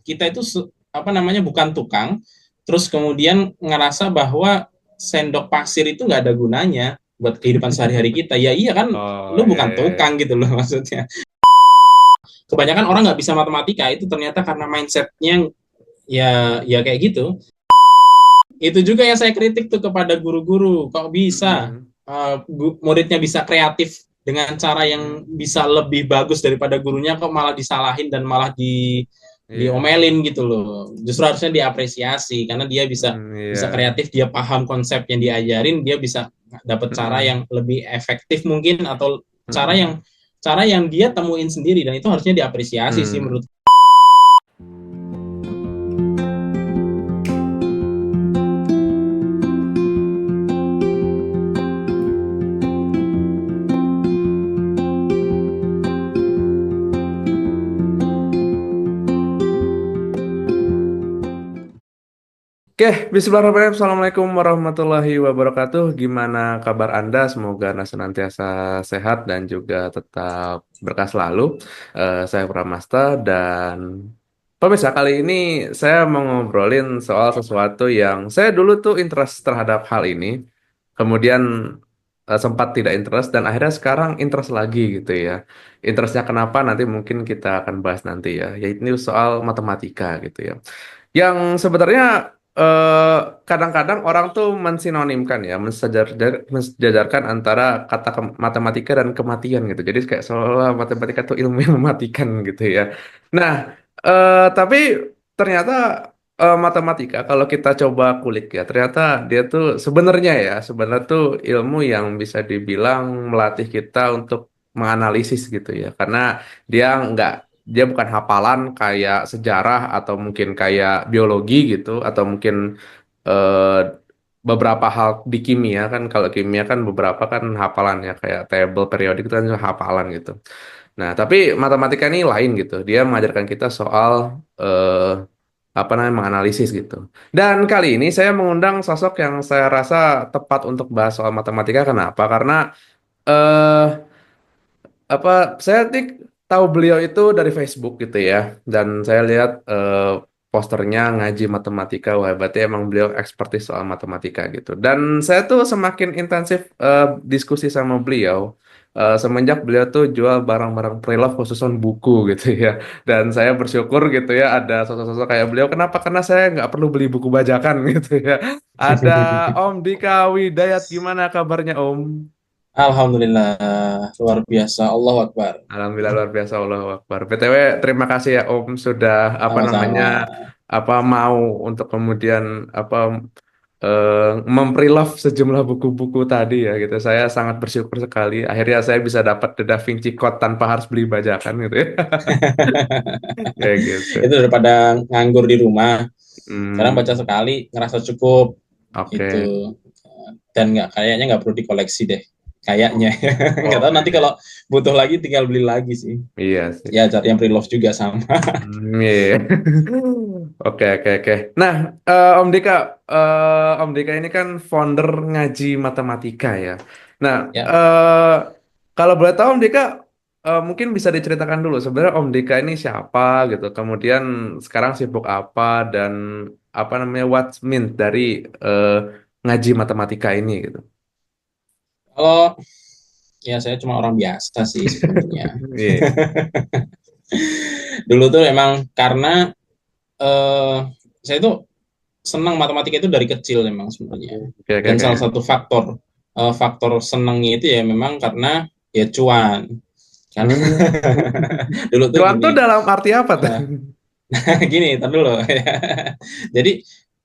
kita itu bukan tukang, terus kemudian ngerasa bahwa sendok pasir itu nggak ada gunanya buat kehidupan sehari-hari kita. Ya iya kan, Oh lu iya, bukan iya, iya. tukang gitu loh maksudnya. Kebanyakan orang nggak bisa matematika itu ternyata karena mindsetnya ya kayak gitu. Itu juga yang saya kritik tuh kepada guru-guru, kok bisa Hmm, muridnya bisa kreatif dengan cara yang bisa lebih bagus daripada gurunya, kok malah disalahin dan malah iya. diomelin gitu loh. Justru harusnya diapresiasi karena dia bisa bisa Iya. kreatif, dia paham konsep yang diajarin, dia bisa dapat cara Mm-mm. yang lebih efektif mungkin, atau cara Mm-mm. yang cara yang dia temuin sendiri, dan itu harusnya diapresiasi sih Hmm. menurut. Oke, bismillahirrahmanirrahim. Assalamualaikum warahmatullahi wabarakatuh. Gimana kabar Anda? Semoga Anda senantiasa sehat dan juga tetap berkah selalu. Saya Pramasta dan pemirsa, kali ini saya mau ngobrolin soal sesuatu yang saya dulu tuh interest terhadap hal ini. Kemudian sempat tidak interest dan akhirnya sekarang interest lagi gitu ya. Interestnya kenapa nanti mungkin kita akan bahas nanti ya. Yaitu soal matematika gitu ya. Yang sebenarnya eh, kadang-kadang orang tuh mensinonimkan ya, mensejajarkan antara kata matematika dan kematian gitu. Jadi kayak seolah matematika tuh ilmu yang mematikan gitu ya. Nah, tapi ternyata matematika kalau kita coba kulik ya, ternyata dia tuh sebenarnya tuh ilmu yang bisa dibilang melatih kita untuk menganalisis gitu ya. Karena dia nggak dia bukan hafalan kayak sejarah atau mungkin kayak biologi gitu atau mungkin eh, beberapa hal di kimia kan kalau kimia kan beberapa kan hafalan ya kayak tabel periodik itu kan hafalan gitu. Nah, tapi matematika ini lain gitu. Dia mengajarkan kita soal eh, apa namanya menganalisis gitu. Dan kali ini saya mengundang sosok yang saya rasa tepat untuk bahas soal matematika. Kenapa? Karena eh apa saya tahu beliau itu dari Facebook gitu ya dan saya lihat posternya ngaji matematika wah berarti emang beliau ekspertis soal matematika gitu dan saya tuh semakin intensif diskusi sama beliau semenjak beliau tuh jual barang-barang pre-love khususan buku gitu ya dan saya bersyukur gitu ya ada sosok-sosok kayak beliau kenapa karena saya nggak perlu beli buku bajakan gitu ya ada Om Dika Widayat gimana kabarnya Om? Alhamdulillah, luar biasa, Allahu Akbar. Alhamdulillah luar biasa Allah Akbar. BTW terima kasih ya Om sudah apa namanya Sama-sama. apa mau untuk kemudian apa mempreloved sejumlah buku-buku tadi ya gitu. Saya sangat bersyukur sekali. Akhirnya saya bisa dapat The Da Vinci Code tanpa harus beli bajakan gitu ya. Kayak gitu. Itu daripada nganggur di rumah. Sekarang baca Hmm, sekali ngerasa cukup oke. itu, dan nggak perlu dikoleksi deh. Kayaknya nggak tahu Oke. nanti kalau butuh lagi tinggal beli lagi sih. Iya sih. Ya cari yang pre-love juga sama. Iya, iya. Oke, oke, oke. Nah, Om Dika ini kan founder ngaji matematika ya. Nah, Ya, eh kalau boleh tahu Om Dika, mungkin bisa diceritakan dulu sebenarnya Om Dika ini siapa gitu. Kemudian sekarang sibuk apa dan apa namanya what's mean dari eh, ngaji matematika ini gitu. kalau ya saya cuma orang biasa sih sebenarnya. Iya. Dulu tuh emang karena saya tuh senang matematika itu dari kecil memang sebenarnya. Oke, oke, Dan salah oke. satu faktor senangnya itu ya memang karena ya cuan. Karena Hmm. dulu tuh Cuan tuh gini, dalam arti apa tuh? eh, gini, tar dulu. Jadi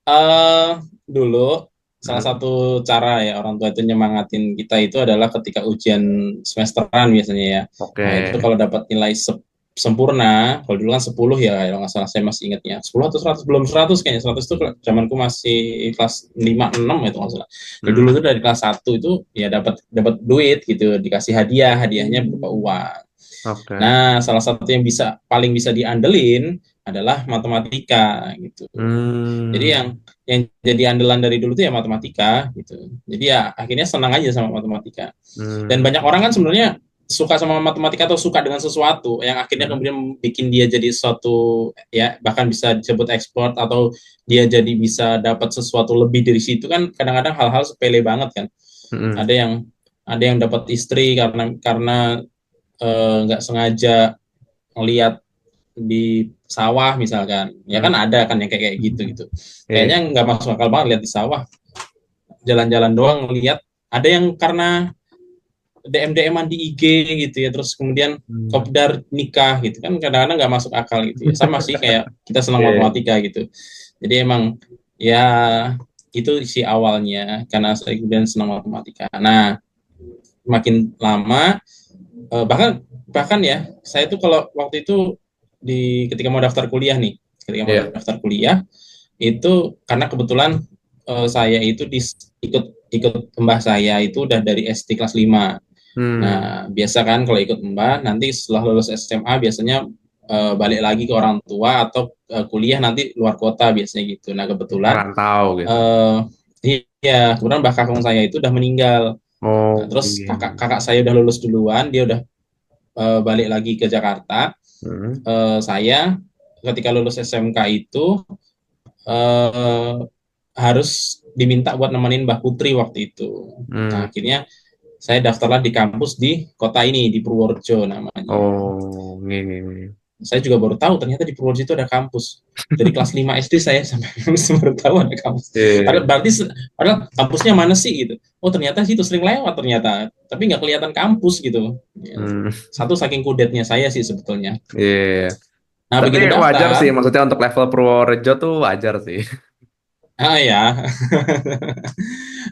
eh dulu salah Hmm. satu cara ya orang tua itu nyemangatin kita itu adalah ketika ujian semesteran biasanya ya. Oke. Nah, itu kalau dapat nilai sempurna, kalau dulu kan 10 ya kalau nggak salah, saya masih ingatnya. 10 atau 100, belum 100 kayaknya. 100 itu zamanku masih kelas 5 6 itu nggak salah. Dan dulu Hmm. tuh dari kelas 1 itu ya dapat dapat duit gitu, dikasih hadiah, hadiahnya berupa uang. Oke. Nah, salah satu yang paling bisa diandelin adalah matematika gitu. Jadi Hmm. yang jadi andalan dari dulu tuh ya matematika gitu. Jadi ya akhirnya senang aja sama matematika. Dan Hmm. banyak orang kan sebenarnya suka sama matematika atau suka dengan sesuatu yang akhirnya Hmm. kemudian bikin dia jadi suatu, ya bahkan bisa disebut ekspor, atau dia jadi bisa dapat sesuatu lebih dari situ, kan kadang-kadang hal-hal sepele banget kan. Hmm. Ada yang dapat istri karena nggak sengaja ngelihat di sawah misalkan, ya Hmm. kan ada kan yang kayak gitu gitu. Iya. Kayaknya nggak masuk akal banget lihat di sawah, jalan-jalan doang ngelihat. Ada yang karena DM-DM-an di IG gitu ya, terus kemudian Hmm. kopdar nikah gitu kan, kadang-kadang nggak masuk akal gitu ya. Sama sih kayak kita senang Iya. matematika gitu. Jadi emang ya itu isi awalnya karena saya kemudian senang matematika. Nah, makin lama, bahkan bahkan ya saya tuh kalau waktu itu ketika mau daftar kuliah nih, ketika mau Iya. daftar kuliah itu karena kebetulan saya itu ikut ikut mbah saya itu udah dari SD kelas 5. Hmm. Nah, biasa kan kalau ikut mbah, nanti setelah lulus SMA biasanya balik lagi ke orang tua atau kuliah nanti luar kota biasanya gitu. Nah, kebetulan Merantau gitu. eh iya, kebetulan mbah kakung saya itu udah meninggal. Nah, Oh terus iya. kakak saya udah lulus duluan, dia udah balik lagi ke Jakarta. Hmm. Saya ketika lulus SMK itu eh, harus diminta buat nemenin Mbah Putri waktu itu. Hmm. Nah, akhirnya saya daftarlah di kampus di kota ini, di Purworejo namanya. Oh, ini. Saya juga baru tahu ternyata di Purworejo itu ada kampus. Dari kelas 5 SD saya sampai baru tahu ada kampus. Iya. Padahal kampusnya mana sih gitu. Oh, ternyata situ sering lewat ternyata. Tapi nggak kelihatan kampus gitu. Ya, Hmm. satu saking kudetnya saya sih sebetulnya. Iya. Nah, Tapi begitu wajar sih, daftar, maksudnya untuk level Purworejo tuh wajar sih. ya,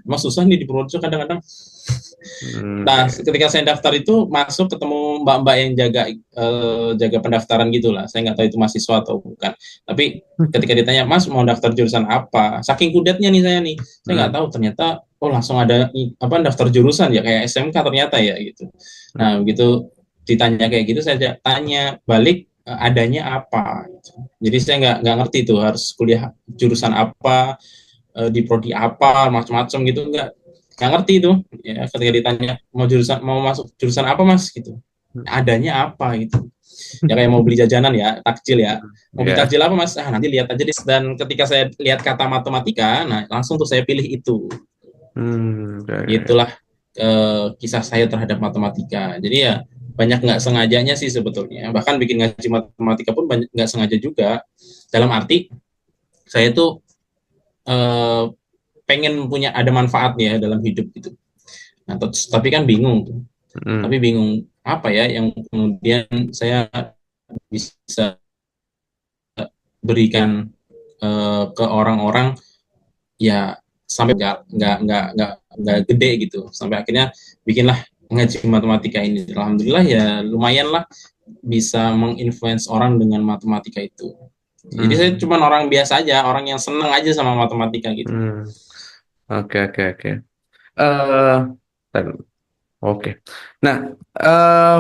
emang susah nih di Purworejo kadang-kadang. Hmm. Nah, Iya. ketika saya daftar itu masuk ketemu mbak-mbak yang jaga pendaftaran gitulah. Saya nggak tahu itu mahasiswa atau bukan. Tapi ketika ditanya, Mas mau daftar jurusan apa? Saking kudetnya nih saya nih, saya nggak Hmm. tahu ternyata oh langsung ada apa daftar jurusan ya kayak SMK ternyata ya gitu. Nah, Hmm. begitu ditanya kayak gitu saya tanya balik adanya apa. Jadi saya nggak ngerti tuh harus kuliah jurusan apa, di prodi apa, macam-macam gitu nggak ngerti itu ya. Ketika ditanya mau masuk jurusan apa mas gitu, adanya apa gitu, ya kayak mau beli jajanan ya, takjil ya, mau beli Iya. takjil apa mas, nanti lihat aja deh. Dan ketika saya lihat kata matematika, nah langsung tuh saya pilih itu. Hmm. Oke, oke. Itulah kisah saya terhadap matematika. Jadi ya banyak nggak sengajanya sih sebetulnya, bahkan bikin ngaji matematika pun banyak nggak sengaja juga, dalam arti saya tuh eh, pengen punya ada manfaatnya dalam hidup gitu. Nah, tapi kan bingung tuh. Hmm. Tapi bingung apa ya yang kemudian saya bisa berikan ke orang-orang ya, sampai nggak gede gitu. Sampai akhirnya bikinlah ngaji matematika ini. Alhamdulillah ya lumayan lah bisa menginfluence orang dengan matematika itu. Jadi saya Hmm. cuma orang biasa aja, orang yang seneng aja sama matematika gitu. Hmm. Oke, oke, oke. Eh, oke. Nah,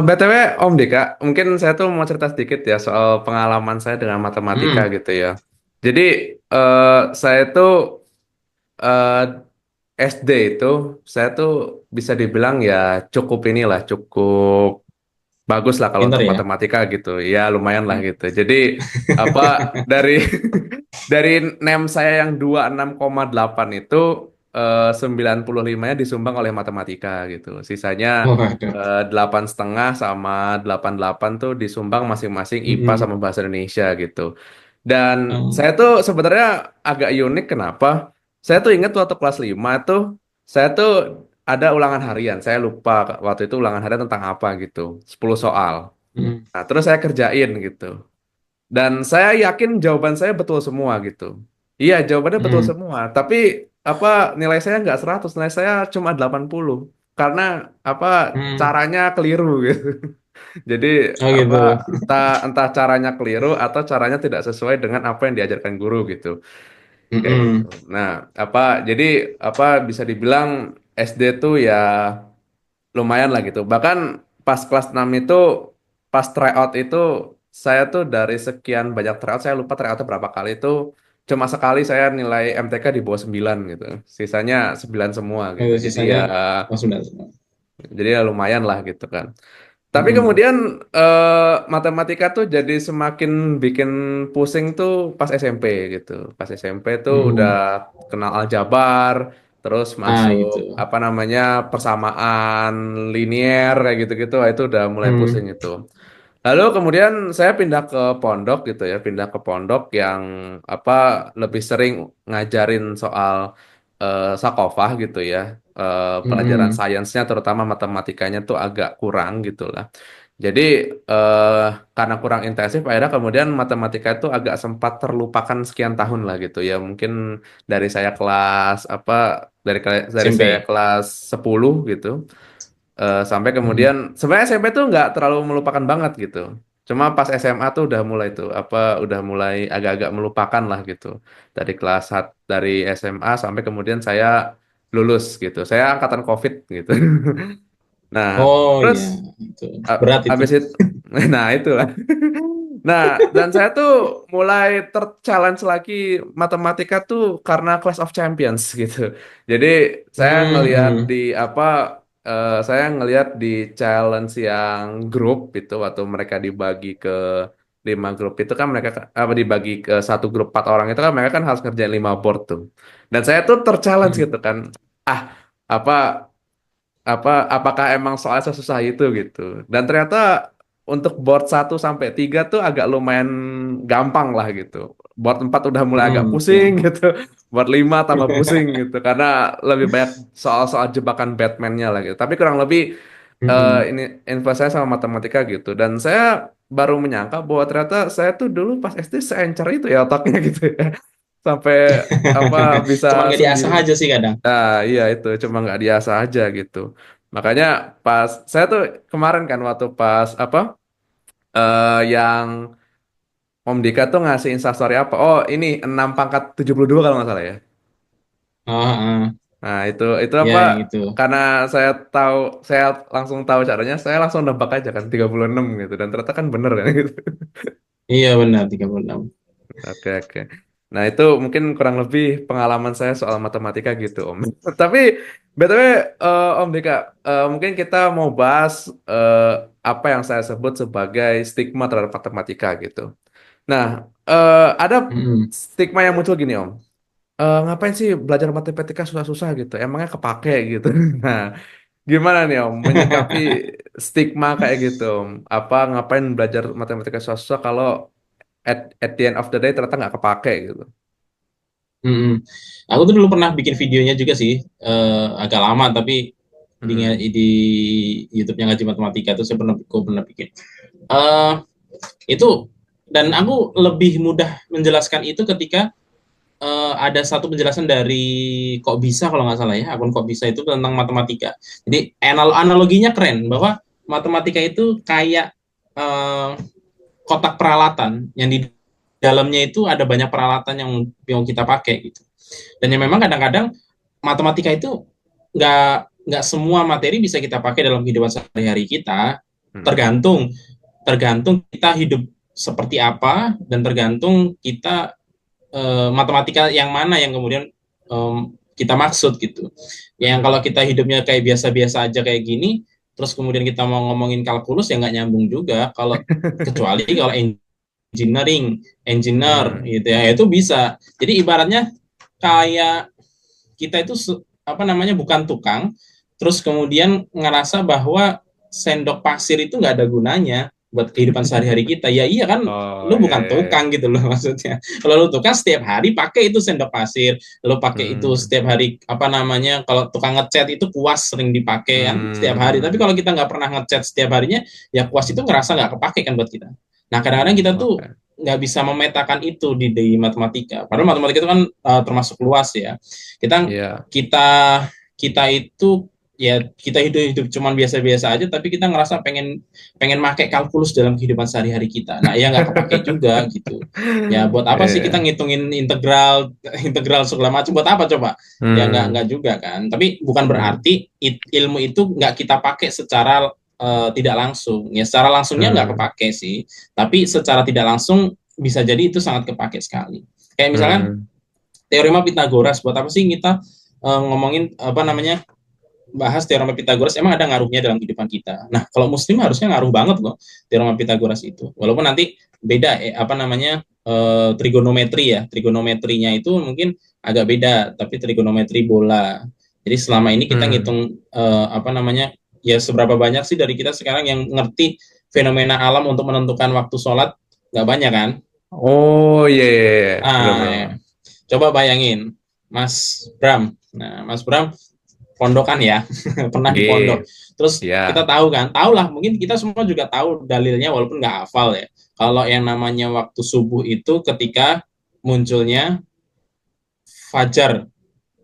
BTW Om Dika, mungkin saya tuh mau cerita sedikit ya soal pengalaman saya dengan matematika Hmm, gitu ya. Jadi, eh, saya tuh eh, SD itu, saya tuh bisa dibilang ya cukup inilah, cukup bagus lah kalau pinter untuk ya. matematika gitu. Ya lumayan lah Hmm. gitu. Jadi, apa, dari dari NEM saya yang 26,8 itu 95-nya disumbang oleh matematika gitu. Sisanya Waduh. 8,5 sama 88 tuh disumbang masing-masing IPA Hmm. sama bahasa Indonesia gitu. Dan Hmm. saya tuh sebenarnya agak unik kenapa? Saya tuh ingat waktu kelas 5 tuh saya tuh ada ulangan harian. Saya lupa waktu itu ulangan harian tentang apa gitu. 10 soal. Hmm. Nah, terus saya kerjain gitu. Dan saya yakin jawaban saya betul semua gitu. Iya, jawabannya betul Hmm. semua. Tapi apa nilai saya nggak 100, nilai saya cuma 80. Karena apa Hmm. caranya keliru gitu. Jadi Oh apa gitu. entah entah caranya keliru atau caranya tidak sesuai dengan apa yang diajarkan guru gitu. Kayak gitu. Hmm. Nah, apa jadi apa bisa dibilang SD tuh ya lumayan lah gitu. Bahkan pas kelas 6 itu, pas tryout itu, saya tuh dari sekian banyak tryout, saya lupa tryoutnya berapa kali itu, cuma sekali saya nilai MTK di bawah 9 gitu. Sisanya 9 semua gitu. Itu Jadi ya, sisanya, oh sudah. jadi ya lumayan lah gitu kan. Tapi Mm-mm. kemudian matematika tuh jadi semakin bikin pusing tuh pas SMP gitu. Pas SMP tuh udah Mm-mm. kenal aljabar, terus Ah, masuk gitu. apa namanya persamaan linier kayak gitu-gitu. Wah, itu udah mulai pusing Mm. itu. Lalu kemudian saya pindah ke pondok gitu ya, pindah ke pondok yang apa lebih sering ngajarin soal sakofah gitu ya. Pelajaran Mm-mm. sainsnya terutama matematikanya tuh agak kurang gitu lah. Jadi eh, karena kurang intensif akhirnya kemudian matematika itu agak sempat terlupakan sekian tahun lah gitu ya. Mungkin dari saya kelas apa dari saya SMP. kelas 10 gitu. Sampai Mm. kemudian sebenarnya SMP tuh nggak terlalu melupakan banget gitu. Cuma pas SMA tuh udah mulai tuh apa udah mulai agak-agak melupakan lah gitu. Dari SMA sampai kemudian saya lulus gitu. Saya angkatan COVID gitu. Nah, Oh terus iya, itu berat itu. abis itu nah itu lah. Nah, dan saya tuh mulai ter-challenge lagi matematika tuh karena Clash of Champions gitu. Jadi saya ngelihat Mm-mm. di apa saya ngelihat di challenge yang grup itu waktu mereka dibagi ke 5 grup itu kan mereka apa dibagi ke satu grup 4 orang itu kan mereka kan harus ngerjain 5 board tuh. Dan saya tuh ter-challenge Mm. gitu kan. Ah, apa apakah emang soalnya sesusah itu gitu. Dan ternyata untuk board 1 sampai 3 tuh agak lumayan gampang lah gitu. Board 4 udah mulai agak Mm-mm, pusing betul. gitu. Board 5 tambah pusing gitu karena lebih banyak soal-soal jebakan Batman-nya lah gitu. Tapi kurang lebih Mm-mm. ini info saya sama matematika gitu. Dan saya baru menyangka bahwa ternyata saya tuh dulu pas SD seencer itu ya otaknya gitu ya. Sampai apa bisa Cuman nggak sendiri. diasah aja sih kadang. Nah, iya itu cuma nggak diasah aja gitu. Makanya pas saya tuh kemarin kan waktu pas apa yang Om Dika tuh ngasih instastory apa? Oh ini 6 pangkat 72 kalau nggak salah ya. Ah, ah. Nah itu apa? Ya yang itu. Karena saya tahu saya langsung tahu caranya, saya langsung nebak aja kan 36 gitu dan ternyata kan bener kan gitu. Iya benar 36. Oke, oke. Nah, itu mungkin kurang lebih pengalaman saya soal matematika gitu, Om. Tapi, BTW, Om Dika, mungkin kita mau bahas apa yang saya sebut sebagai stigma terhadap matematika gitu. Nah, ada Mm-mm. stigma yang muncul gini, Om. Ngapain sih belajar matematika susah-susah gitu? Emangnya kepake gitu. Nah, gimana nih, Om, menyikapi stigma kayak gitu, Om? Apa ngapain belajar matematika susah-susah kalau at the end of the day ternyata nggak kepake gitu. Mm-mm. Aku tuh dulu pernah bikin videonya juga sih, agak lama tapi Hmm. di YouTube-nya ngaji matematika tuh aku pernah bikin. Eh itu dan aku lebih mudah menjelaskan itu ketika ada satu penjelasan dari Kok Bisa kalau nggak salah ya, akun Kok Bisa itu tentang matematika. Jadi analoginya keren bahwa matematika itu kayak eh, kotak peralatan yang di dalamnya itu ada banyak peralatan yang kita pakai gitu. Dan yang memang kadang-kadang matematika itu nggak semua materi bisa kita pakai dalam kehidupan sehari-hari kita. Hmm. Tergantung tergantung kita hidup seperti apa dan tergantung kita matematika yang mana yang kemudian kita maksud gitu. Yang kalau Hmm. kita hidupnya kayak biasa-biasa aja kayak gini, terus kemudian kita mau ngomongin kalkulus ya nggak nyambung juga. Kalau kecuali kalau engineer Hmm. gitu ya itu bisa. Jadi ibaratnya kayak kita itu apa namanya bukan tukang, terus kemudian ngerasa bahwa sendok pasir itu nggak ada gunanya buat kehidupan sehari-hari kita. Ya iya kan, Oh lu iya, bukan iya, tukang iya. gitu loh maksudnya. Kalau lu tukang setiap hari pakai itu sendok pasir, lu pakai itu Hmm. setiap hari apa namanya kalau tukang ngecat itu kuas sering dipakai kan setiap hari. Tapi Hmm. kalau kita nggak pernah ngecat setiap harinya, ya kuas itu ngerasa nggak kepake kan buat kita. Nah kadang-kadang kita tuh Oke. nggak bisa memetakan itu di matematika. Padahal matematika itu kan termasuk luas ya. Kita Iya. kita kita itu ya kita hidup hidup cuman biasa-biasa aja tapi kita ngerasa pengen pengen make kalkulus dalam kehidupan sehari-hari kita. Nah, ya nggak kepake juga gitu. Ya buat apa sih kita Iya. ngitungin integral integral segala macam buat apa coba? Ya Hmm. nggak juga kan. Tapi bukan Hmm. berarti ilmu itu nggak kita pakai secara tidak langsung. Ya secara langsungnya nggak Hmm. kepake sih, tapi secara tidak langsung bisa jadi itu sangat kepake sekali. Kayak misalkan Hmm. teorema Pitagoras buat apa sih kita ngomongin apa namanya bahas teorema Pitagoras emang ada ngaruhnya dalam kehidupan kita. Nah, kalau Muslim harusnya ngaruh banget loh teorema Pitagoras itu. Walaupun nanti beda apa namanya trigonometri ya. Trigonometrinya itu mungkin agak beda, tapi trigonometri bola. Jadi selama ini kita Hmm. ngitung apa namanya ya seberapa banyak sih dari kita sekarang yang ngerti fenomena alam untuk menentukan waktu sholat, nggak banyak kan? Oh iya, iya, iya. Ya. Benar-benar. Coba bayangin, Mas Bram. Nah, Mas Bram pondokan ya, pernah di pondok. Iya, Terus kita iya, tahu kan, tahu lah, mungkin kita semua juga tahu dalilnya walaupun nggak hafal ya. Kalau yang namanya waktu subuh itu ketika munculnya fajar,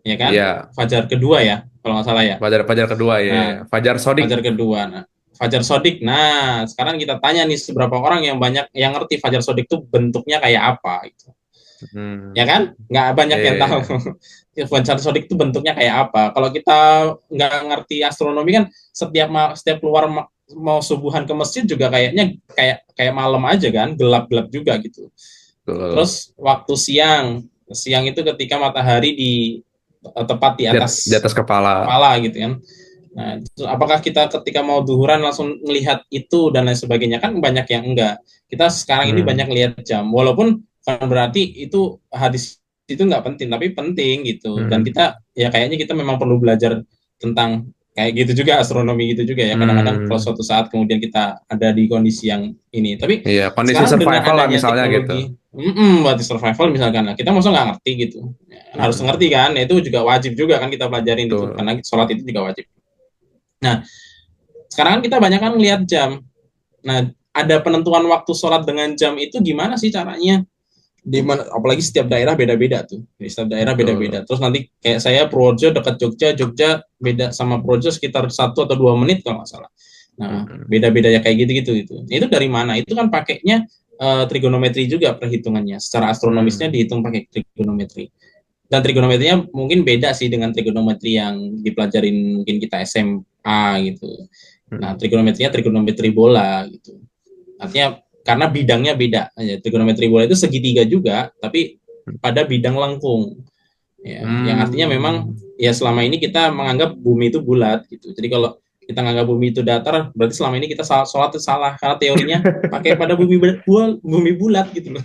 ya kan? iya. Fajar kedua ya, kalau nggak salah ya. Fajar Fajar kedua ya, Nah, ya. Fajar Sodik. fajar kedua. Nah, fajar sodik. Nah, sekarang kita tanya nih seberapa orang yang banyak yang ngerti fajar sodik itu bentuknya kayak apa? Gitu. Ya Hmm. kan? Nggak banyak yang tahu. Iya. Fajar sodik itu bentuknya kayak apa? Kalau kita nggak ngerti astronomi kan setiap keluar mau subuhan ke masjid juga kayaknya kayak kayak malam aja kan, gelap-gelap juga gitu. Betul. Terus waktu siang, siang itu ketika matahari tepat di Di atas atas kepala. kepala gitu kan. Nah, apakah kita ketika mau duhuran langsung melihat itu dan lain sebagainya kan banyak yang enggak. Kita sekarang ini Hmm. banyak lihat jam, walaupun bukan berarti itu hadis itu nggak penting, tapi penting gitu. Dan Hmm. kita ya kayaknya kita memang perlu belajar tentang kayak gitu juga astronomi gitu juga ya. Kadang-kadang kalau Hmm. suatu saat kemudian kita ada di kondisi yang ini, tapi Iya, kondisi sekarang dengan survival lah adanya misalnya gitu. teknologi, buat survival misalkan lah, kita masa nggak ngerti gitu. Ya, kan harus Hmm. ngerti kan, ya, itu juga wajib juga kan kita pelajarin itu, Betul. karena sholat itu juga wajib. Nah, sekarang kan kita banyak kan lihat jam. Nah, ada penentuan waktu sholat dengan jam itu gimana sih caranya? Di mana, apalagi setiap daerah beda-beda tuh. Di setiap daerah beda-beda. Betul. Terus nanti kayak saya Purworejo dekat Jogja, Jogja beda sama Purworejo sekitar 1 atau 2 menit kalau nggak salah. Nah, Hmm. beda-beda ya kayak gitu-gitu itu. Itu dari mana? Itu kan pakainya trigonometri juga perhitungannya. Secara astronomisnya Hmm. dihitung pakai trigonometri. Dan trigonometrinya mungkin beda sih dengan trigonometri yang dipelajarin mungkin kita SMA gitu. Nah, Hmm. trigonometrinya trigonometri bola gitu. Artinya karena bidangnya beda. Trigonometri bola itu segitiga juga, tapi pada bidang lengkung. Ya, yang artinya memang Hmm. ya selama ini kita menganggap bumi itu bulat gitu. Jadi kalau kita menganggap bumi itu datar, berarti selama ini kita sholat itu salah karena teorinya pakai pada bumi bulat gitu loh.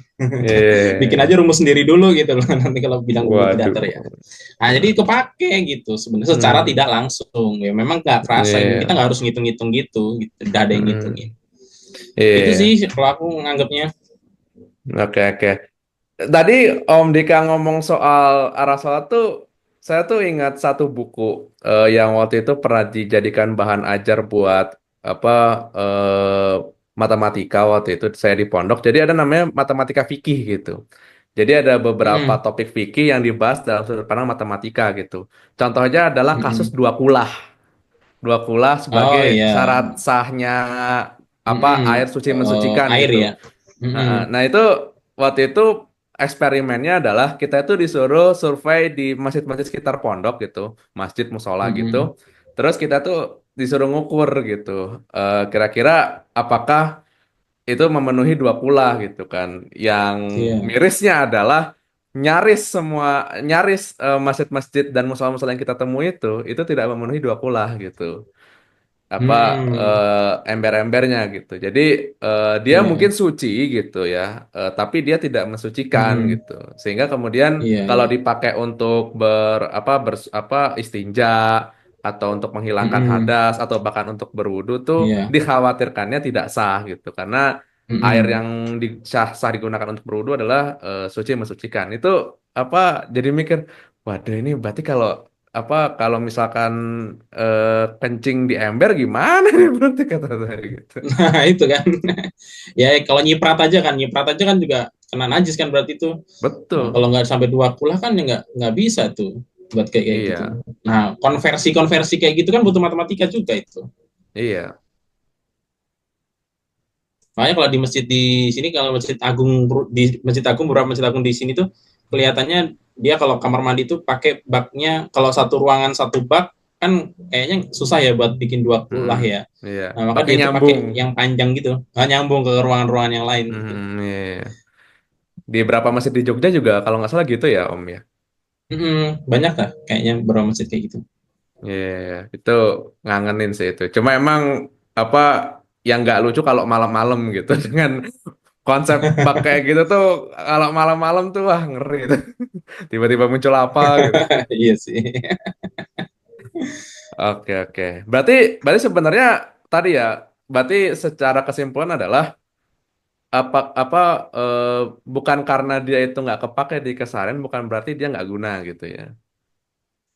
Bikin Iya. aja rumus sendiri dulu gitu loh nanti kalau bilang bumi itu Waduh. datar ya. Nah, jadi kepake gitu sebenarnya secara Hmm. tidak langsung. Ya memang nggak kerasa, kita Iya. nggak harus ngitung-ngitung gitu, udah ada yang Hmm. ngitungin. Itu sih Iya. kalau aku nganggapnya. Oke, oke. Tadi Om Dika ngomong soal arah sholat tuh, saya tuh ingat satu buku yang waktu itu pernah dijadikan bahan ajar buat apa matematika waktu itu saya di pondok. Jadi ada namanya matematika fikih gitu. Jadi ada beberapa Mm-mm, topik fikih yang dibahas dalam sudut pandang matematika gitu. Contohnya adalah kasus mm-mm. dua kulah. Dua kulah Oh sebagai iya. syarat sahnya apa air Mm-mm. suci mensucikan Air gitu. ya. Mm-mm, Nah, itu waktu itu eksperimennya adalah kita itu disuruh survei di masjid-masjid sekitar pondok gitu, masjid musola gitu. mm-mm. Terus kita tuh disuruh ngukur gitu, kira-kira apakah itu memenuhi dua kulah gitu kan. Yang Iya. mirisnya adalah nyaris masjid-masjid dan musola-musola yang kita temui itu tidak memenuhi dua kulah gitu apa Mm-mm. ember-embernya gitu. Jadi dia mungkin Iya. suci gitu ya, tapi dia tidak mensucikan Mm-mm. gitu. Sehingga kemudian Iya, kalau iya. dipakai untuk istinja atau untuk menghilangkan Mm-mm. hadas atau bahkan untuk berwudu tuh Iya. dikhawatirkannya tidak sah gitu. Karena air Mm-mm. yang sah digunakan untuk berwudu adalah suci mensucikan. Itu apa jadi mikir, waduh ini berarti kalau misalkan kencing di ember gimana nih berarti kata saya gitu. Nah, itu kan. Ya, kalau nyiprat aja kan juga kena najis kan berarti itu. Nah, kalau Betul. nggak sampai 2 kulah kan ya nggak bisa tuh buat kayak gitu. Iya. Nah, konversi kayak gitu kan butuh matematika juga itu. Iya. Makanya kalau di masjid di sini, kalau Masjid Agung, beberapa Masjid Agung di sini tuh kelihatannya dia kalau kamar mandi tuh pakai baknya, kalau satu ruangan satu bak kan kayaknya susah ya buat bikin 2 kulah Mm-mm. ya. Iya. Nah, maka Pakai dia tuh nyambung. pakai yang panjang gitu, nggak nyambung ke ruangan-ruangan yang lain gitu. Iya. Di beberapa masjid di Jogja juga kalau nggak salah gitu ya Om ya. Banyak lah kayaknya beberapa masjid kayak gitu. Iya, itu ngangenin sih itu. Cuma emang apa yang nggak lucu kalau malam-malam gitu dengan konsep bug kayak gitu tuh kalau malam-malam tuh wah ngeri tuh. Tiba-tiba muncul apa gitu. Iya sih. Oke, oke. Berarti berarti sebenarnya tadi ya, berarti secara kesimpulan adalah apa eh, bukan karena dia itu nggak kepake di keseharian bukan berarti dia nggak guna gitu ya.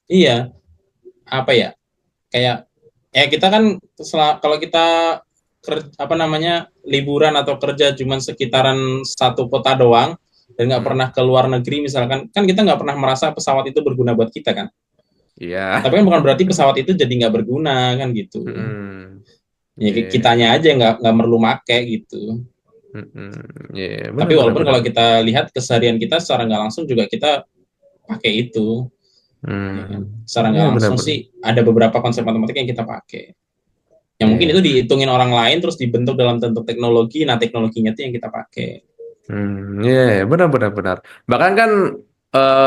Iya, apa ya? Kayak kita kan kalau kita apa namanya liburan atau kerja cuman sekitaran satu kota doang dan nggak Hmm. pernah ke luar negeri misalkan, kan kita nggak pernah merasa pesawat itu berguna buat kita kan. Iya. Tapi kan bukan berarti pesawat itu jadi nggak berguna kan gitu. Mm-mm. Ya Iya. kitanya aja nggak perlu make gitu. Mm-mm. Iya, Tapi benar benar walaupun benar. kalau kita lihat keseharian kita secara nggak langsung juga kita pakai itu, ya kan? Hmm. Secara Iya nggak benar langsung benar. sih ada beberapa konsep matematika yang kita pakai. Yang mungkin Iya. itu dihitungin orang lain terus dibentuk dalam bentuk teknologi. Nah, teknologinya itu yang kita pakai. Iya, iya, benar benar benar. Bahkan kan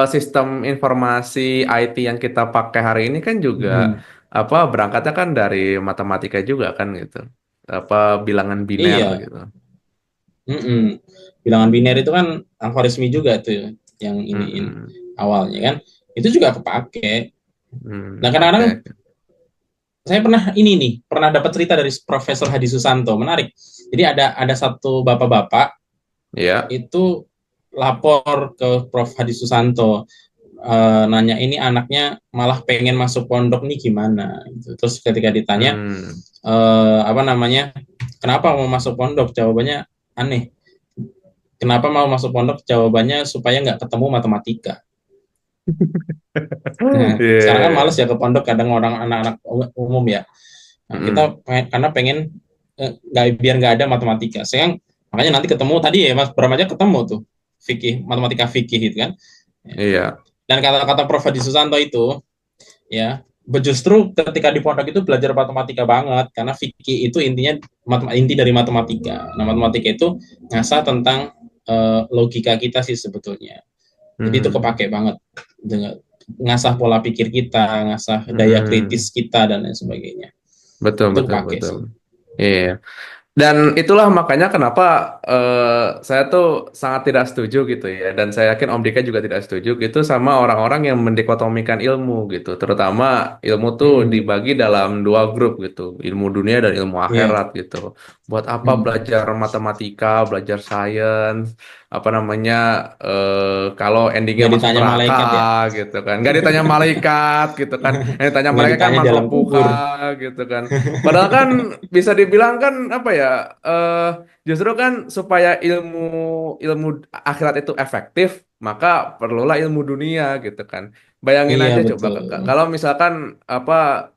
sistem informasi IT yang kita pakai hari ini kan juga Hmm. apa berangkatnya kan dari matematika juga kan gitu. Apa bilangan biner Iya. gitu. Mm-mm. Bilangan biner itu kan algoritmi juga tuh yang iniin Mm-mm. awalnya kan. Itu juga kepake. Nah, Oke. kadang-kadang saya pernah ini nih, pernah dapat cerita dari Profesor Hadi Susanto, menarik. Jadi ada satu bapak-bapak Ya. itu lapor ke Prof Hadi Susanto, nanya ini anaknya malah pengen masuk pondok nih gimana gitu. Terus ketika ditanya Hmm. apa namanya, kenapa mau masuk pondok, jawabannya aneh. Kenapa mau masuk pondok, jawabannya supaya nggak ketemu matematika. Nah, Iya, sekarang kan males iya. ya ke pondok, kadang orang anak-anak umum ya. Nah, Mm-mm. kita karena pengen nggak biar nggak ada matematika. Saya makanya nanti ketemu tadi ya Mas Bram aja ketemu tuh fikih, matematika fikih itu kan. Iya. Dan kata-kata Prof Hadi Susanto itu ya, justru ketika di pondok itu belajar matematika banget karena fikih itu intinya inti dari matematika. Nah, matematika itu ngasah tentang logika kita sih sebetulnya. Jadi itu Hmm. kepake banget dengan ngasah pola pikir kita, ngasah daya Hmm. kritis kita dan lain sebagainya. Betul, Itu betul, kepake betul. sih. Iya. Dan itulah makanya kenapa saya tuh sangat tidak setuju gitu ya. Dan saya yakin Om Dika juga tidak setuju gitu sama orang-orang yang mendikotomikan ilmu gitu. Terutama ilmu tuh Mm-mm. dibagi dalam dua grup gitu. Ilmu dunia dan ilmu Iya. akhirat gitu. Buat apa Mm. belajar matematika, belajar sains, apa namanya, kalau endingnya Nggak masuk ditanya neraka malaikat ya. gitu kan. Nggak ditanya malaikat gitu kan. Yang ditanya Nggak malaikat kan ditanya makhluk dalam buka kubur. gitu kan. Padahal kan bisa dibilang kan apa ya justru kan supaya ilmu ilmu akhirat itu efektif maka perlulah ilmu dunia gitu kan. Bayangin Iya aja coba betul. kalau misalkan apa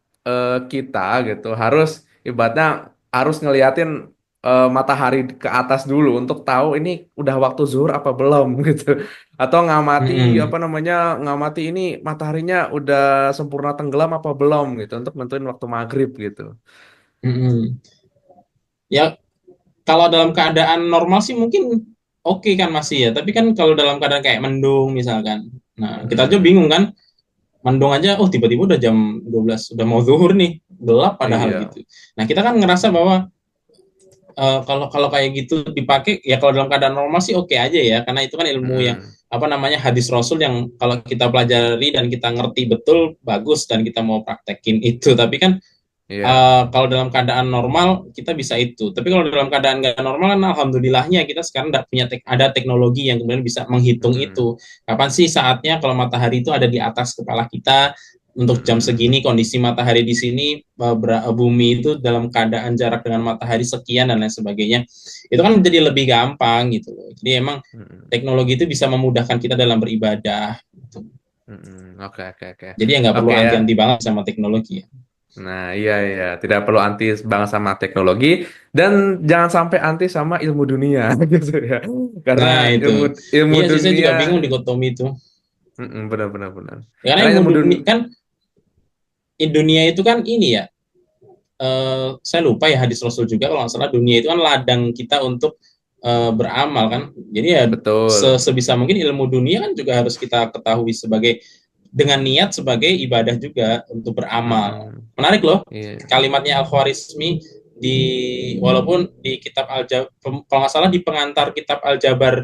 kita gitu harus ibaratnya harus ngeliatin matahari ke atas dulu untuk tahu ini udah waktu zuhur apa belum gitu. Atau ngamati apa Mm-mm. namanya ngamati ini mataharinya udah sempurna tenggelam apa belum gitu untuk nentuin waktu maghrib gitu. Mm-mm. Ya kalau dalam keadaan normal sih mungkin oke kan masih ya. Tapi kan kalau dalam keadaan kayak mendung misalkan, nah kita aja Hmm, bingung kan. Mendung aja, oh tiba-tiba udah jam 12 udah mau zuhur nih, gelap padahal iya. gitu. Nah kita kan ngerasa bahwa kalau kalau kayak gitu dipakai ya kalau dalam keadaan normal sih oke aja ya karena itu kan ilmu yang Mm-mm. apa namanya hadis Rasul yang kalau kita pelajari dan kita ngerti betul bagus dan kita mau praktekin itu tapi kan Iya. kalau dalam keadaan normal kita bisa itu tapi kalau dalam keadaan nggak normal kan alhamdulillahnya kita sekarang punya ada teknologi yang kemudian bisa menghitung Mm-mm. itu kapan sih saatnya kalau matahari itu ada di atas kepala kita untuk jam Mm-mm. segini kondisi matahari di sini bumi itu dalam keadaan jarak dengan matahari sekian dan lain sebagainya itu kan menjadi lebih gampang gitu loh jadi emang Mm-mm. teknologi itu bisa memudahkan kita dalam beribadah gitu. Mm-mm. Oke, oke, oke. Jadi ya nggak perlu Oke ya. anti-anti banget sama teknologi ya. Nah, iya, iya. Tidak perlu anti banget sama teknologi dan jangan sampai anti sama ilmu dunia gitu ya. Karena Nah itu ilmu ilmu iya sih saya dunia, juga bingung dikotomi itu benar, benar, benar. ya, karena Karena ilmu ilmu dunia, dunia kan dunia itu kan ini ya saya lupa ya hadis Rasul juga kalau nggak salah dunia itu kan ladang kita untuk beramal kan jadi ya betul. sebisa mungkin ilmu dunia kan juga harus kita ketahui sebagai dengan niat sebagai ibadah juga untuk beramal. Hmm, Menarik loh iya. kalimatnya Al-Khwarizmi di walaupun di kitab kalau nggak salah di pengantar kitab Al-Jabar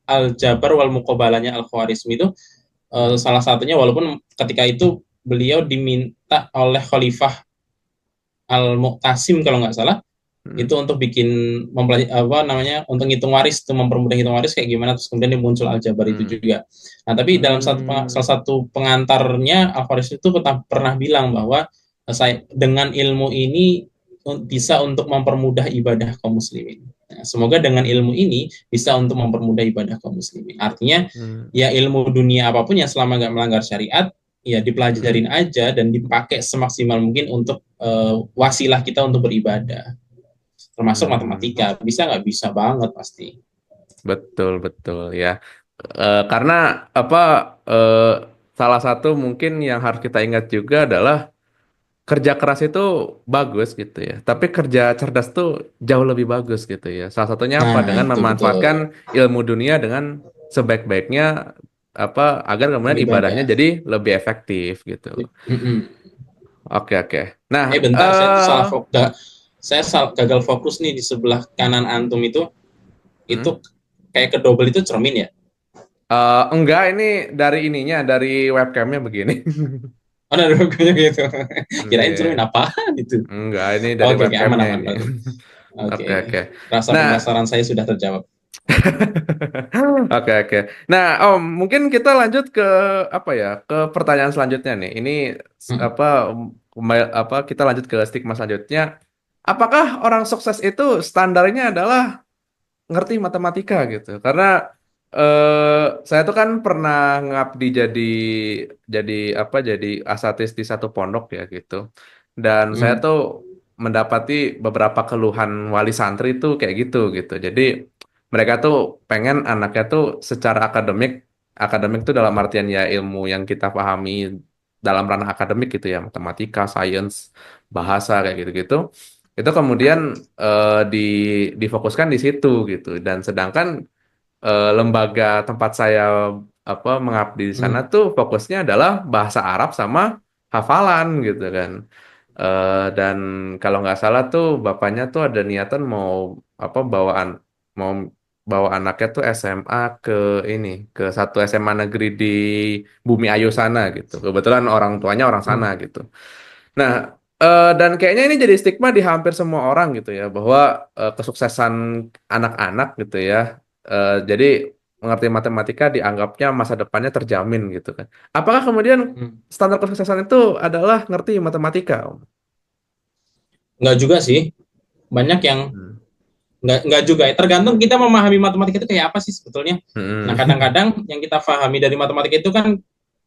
Al-Jabar wal Muqabalahnya Al-Khwarizmi itu salah satunya walaupun ketika itu beliau diminta oleh Khalifah Al-Muqtasim kalau nggak salah Hmm. itu untuk bikin mempelajari apa namanya untuk ngitung waris itu mempermudah hitung waris kayak gimana terus kemudian muncul aljabar itu Hmm. juga. Nah tapi dalam salah Hmm. satu pengantarnya Al-Faris itu pernah bilang bahwa saya dengan ilmu ini bisa untuk mempermudah ibadah kaum muslimin. Nah, semoga dengan ilmu ini bisa untuk mempermudah ibadah kaum muslimin. Artinya Hmm. ya ilmu dunia apapun yang selama nggak melanggar syariat ya Hmm. dipelajarin aja dan dipakai semaksimal mungkin untuk wasilah kita untuk beribadah termasuk Hmm. matematika bisa nggak bisa banget pasti. Betul, betul ya. Karena apa eh, salah satu mungkin yang harus kita ingat juga adalah kerja keras itu bagus gitu ya. Tapi kerja cerdas tuh jauh lebih bagus gitu ya. Salah satunya apa? Nah Dengan itu betul memanfaatkan ilmu dunia dengan sebaik-baiknya apa agar kemudian ibadahnya beribadah. jadi lebih efektif gitu. Mm-mm. Oke, oke. Nah, Bentar saya tuh salah fokus, saya gagal fokus nih di sebelah kanan antum itu hmm? kayak kedobel itu cermin ya. Enggak, ini dari ininya, dari webcamnya begini. Oh ada logonya gitu. Kirain cermin Iya. apa gitu. Enggak, ini dari Oke, oke, aman webcamnya aman ini. berarti. Oke, Oke, oke. rasa Nah, penasaran saya sudah terjawab. oke, oke. Nah, Om, mungkin kita lanjut ke apa ya? Ke pertanyaan selanjutnya nih. Ini Mm-mm. apa apa kita lanjut ke stigma selanjutnya. Apakah orang sukses itu standarnya adalah ngerti matematika gitu? Karena saya tuh kan pernah ngabdi jadi apa? Jadi asatis di satu pondok ya gitu. Dan saya Mm. tuh mendapati beberapa keluhan wali santri tuh kayak gitu gitu. Jadi mereka tuh pengen anaknya tuh secara akademik tuh dalam artian ya ilmu yang kita pahami dalam ranah akademik gitu ya, matematika, sains, bahasa kayak gitu-gitu. Itu kemudian di difokuskan di situ gitu. Dan sedangkan lembaga tempat saya apa mengabdi di sana Mm. tuh fokusnya adalah bahasa Arab sama hafalan gitu kan. Dan kalau nggak salah tuh bapaknya tuh ada niatan mau apa mau bawa anaknya tuh SMA ke ini ke satu SMA negeri di Bumi Ayu sana gitu. Kebetulan orang tuanya orang sana Mm. gitu. Nah, dan kayaknya ini jadi stigma di hampir semua orang gitu ya, bahwa kesuksesan anak-anak gitu ya, jadi mengerti matematika dianggapnya masa depannya terjamin gitu kan. Apakah kemudian Mm. standar kesuksesan itu adalah ngerti matematika, Om? Nggak juga sih, banyak yang Hmm. nggak juga ya. Tergantung kita memahami matematika itu kayak apa sih sebetulnya. Nah Hmm. kadang-kadang yang kita pahami dari matematika itu kan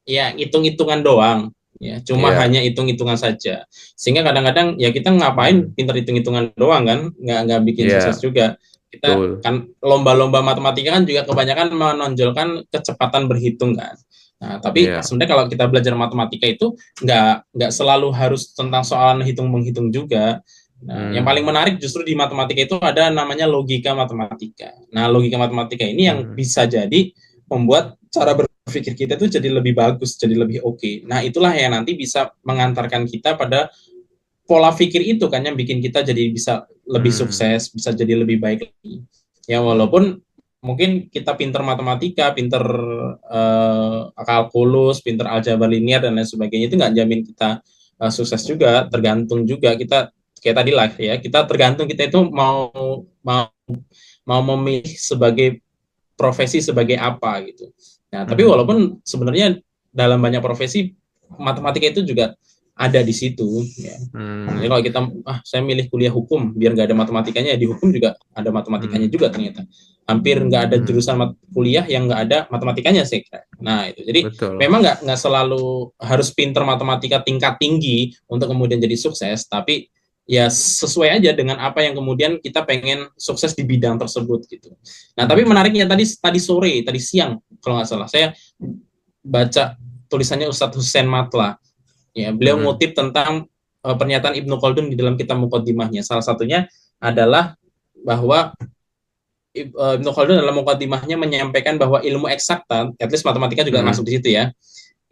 ya hitung-hitungan doang ya cuma Iya. hanya hitung-hitungan saja sehingga kadang-kadang ya kita ngapain Hmm. pinter hitung-hitungan doang kan nggak bikin sukses Iya, juga kita betul. kan lomba-lomba matematika kan juga kebanyakan menonjolkan kecepatan berhitung kan nah tapi Iya. sebenarnya kalau kita belajar matematika itu nggak selalu harus tentang soal hitung menghitung juga. Nah, yang paling Hmm. menarik justru di matematika itu ada namanya logika matematika. Nah, logika matematika ini yang Hmm. bisa jadi membuat cara berpikir kita itu jadi lebih bagus, jadi lebih oke. Nah, itulah yang nanti bisa mengantarkan kita pada pola pikir itu kan yang bikin kita jadi bisa lebih Hmm. sukses, bisa jadi lebih baik lagi. Ya walaupun mungkin kita pinter matematika, pinter kalkulus, pinter aljabar linear dan lain sebagainya itu nggak jamin kita sukses juga, tergantung juga kita kayak tadi lah ya, kita tergantung kita itu mau mau memilih sebagai profesi sebagai apa gitu. Nah, tapi Hmm. walaupun sebenarnya dalam banyak profesi matematika itu juga ada di situ ya. Jadi Hmm. kalau kita saya milih kuliah hukum biar nggak ada matematikanya, di hukum juga ada matematikanya Hmm. juga ternyata. Hampir nggak ada Hmm. jurusan kuliah yang nggak ada matematikanya sih. Nah itu. Jadi Betul. memang nggak selalu harus pinter matematika tingkat tinggi untuk kemudian jadi sukses, tapi ya sesuai aja dengan apa yang kemudian kita pengen sukses di bidang tersebut gitu. Nah tapi Hmm. menariknya tadi siang kalau nggak salah saya baca tulisannya Ustadz Hussein Matla. Ya, beliau Hmm. ngutip tentang pernyataan Ibnu Khaldun di dalam kitab Muqaddimahnya. Salah satunya adalah bahwa Ibnu Khaldun dalam Muqaddimahnya menyampaikan bahwa ilmu eksakta, at least matematika juga Hmm. masuk di situ ya.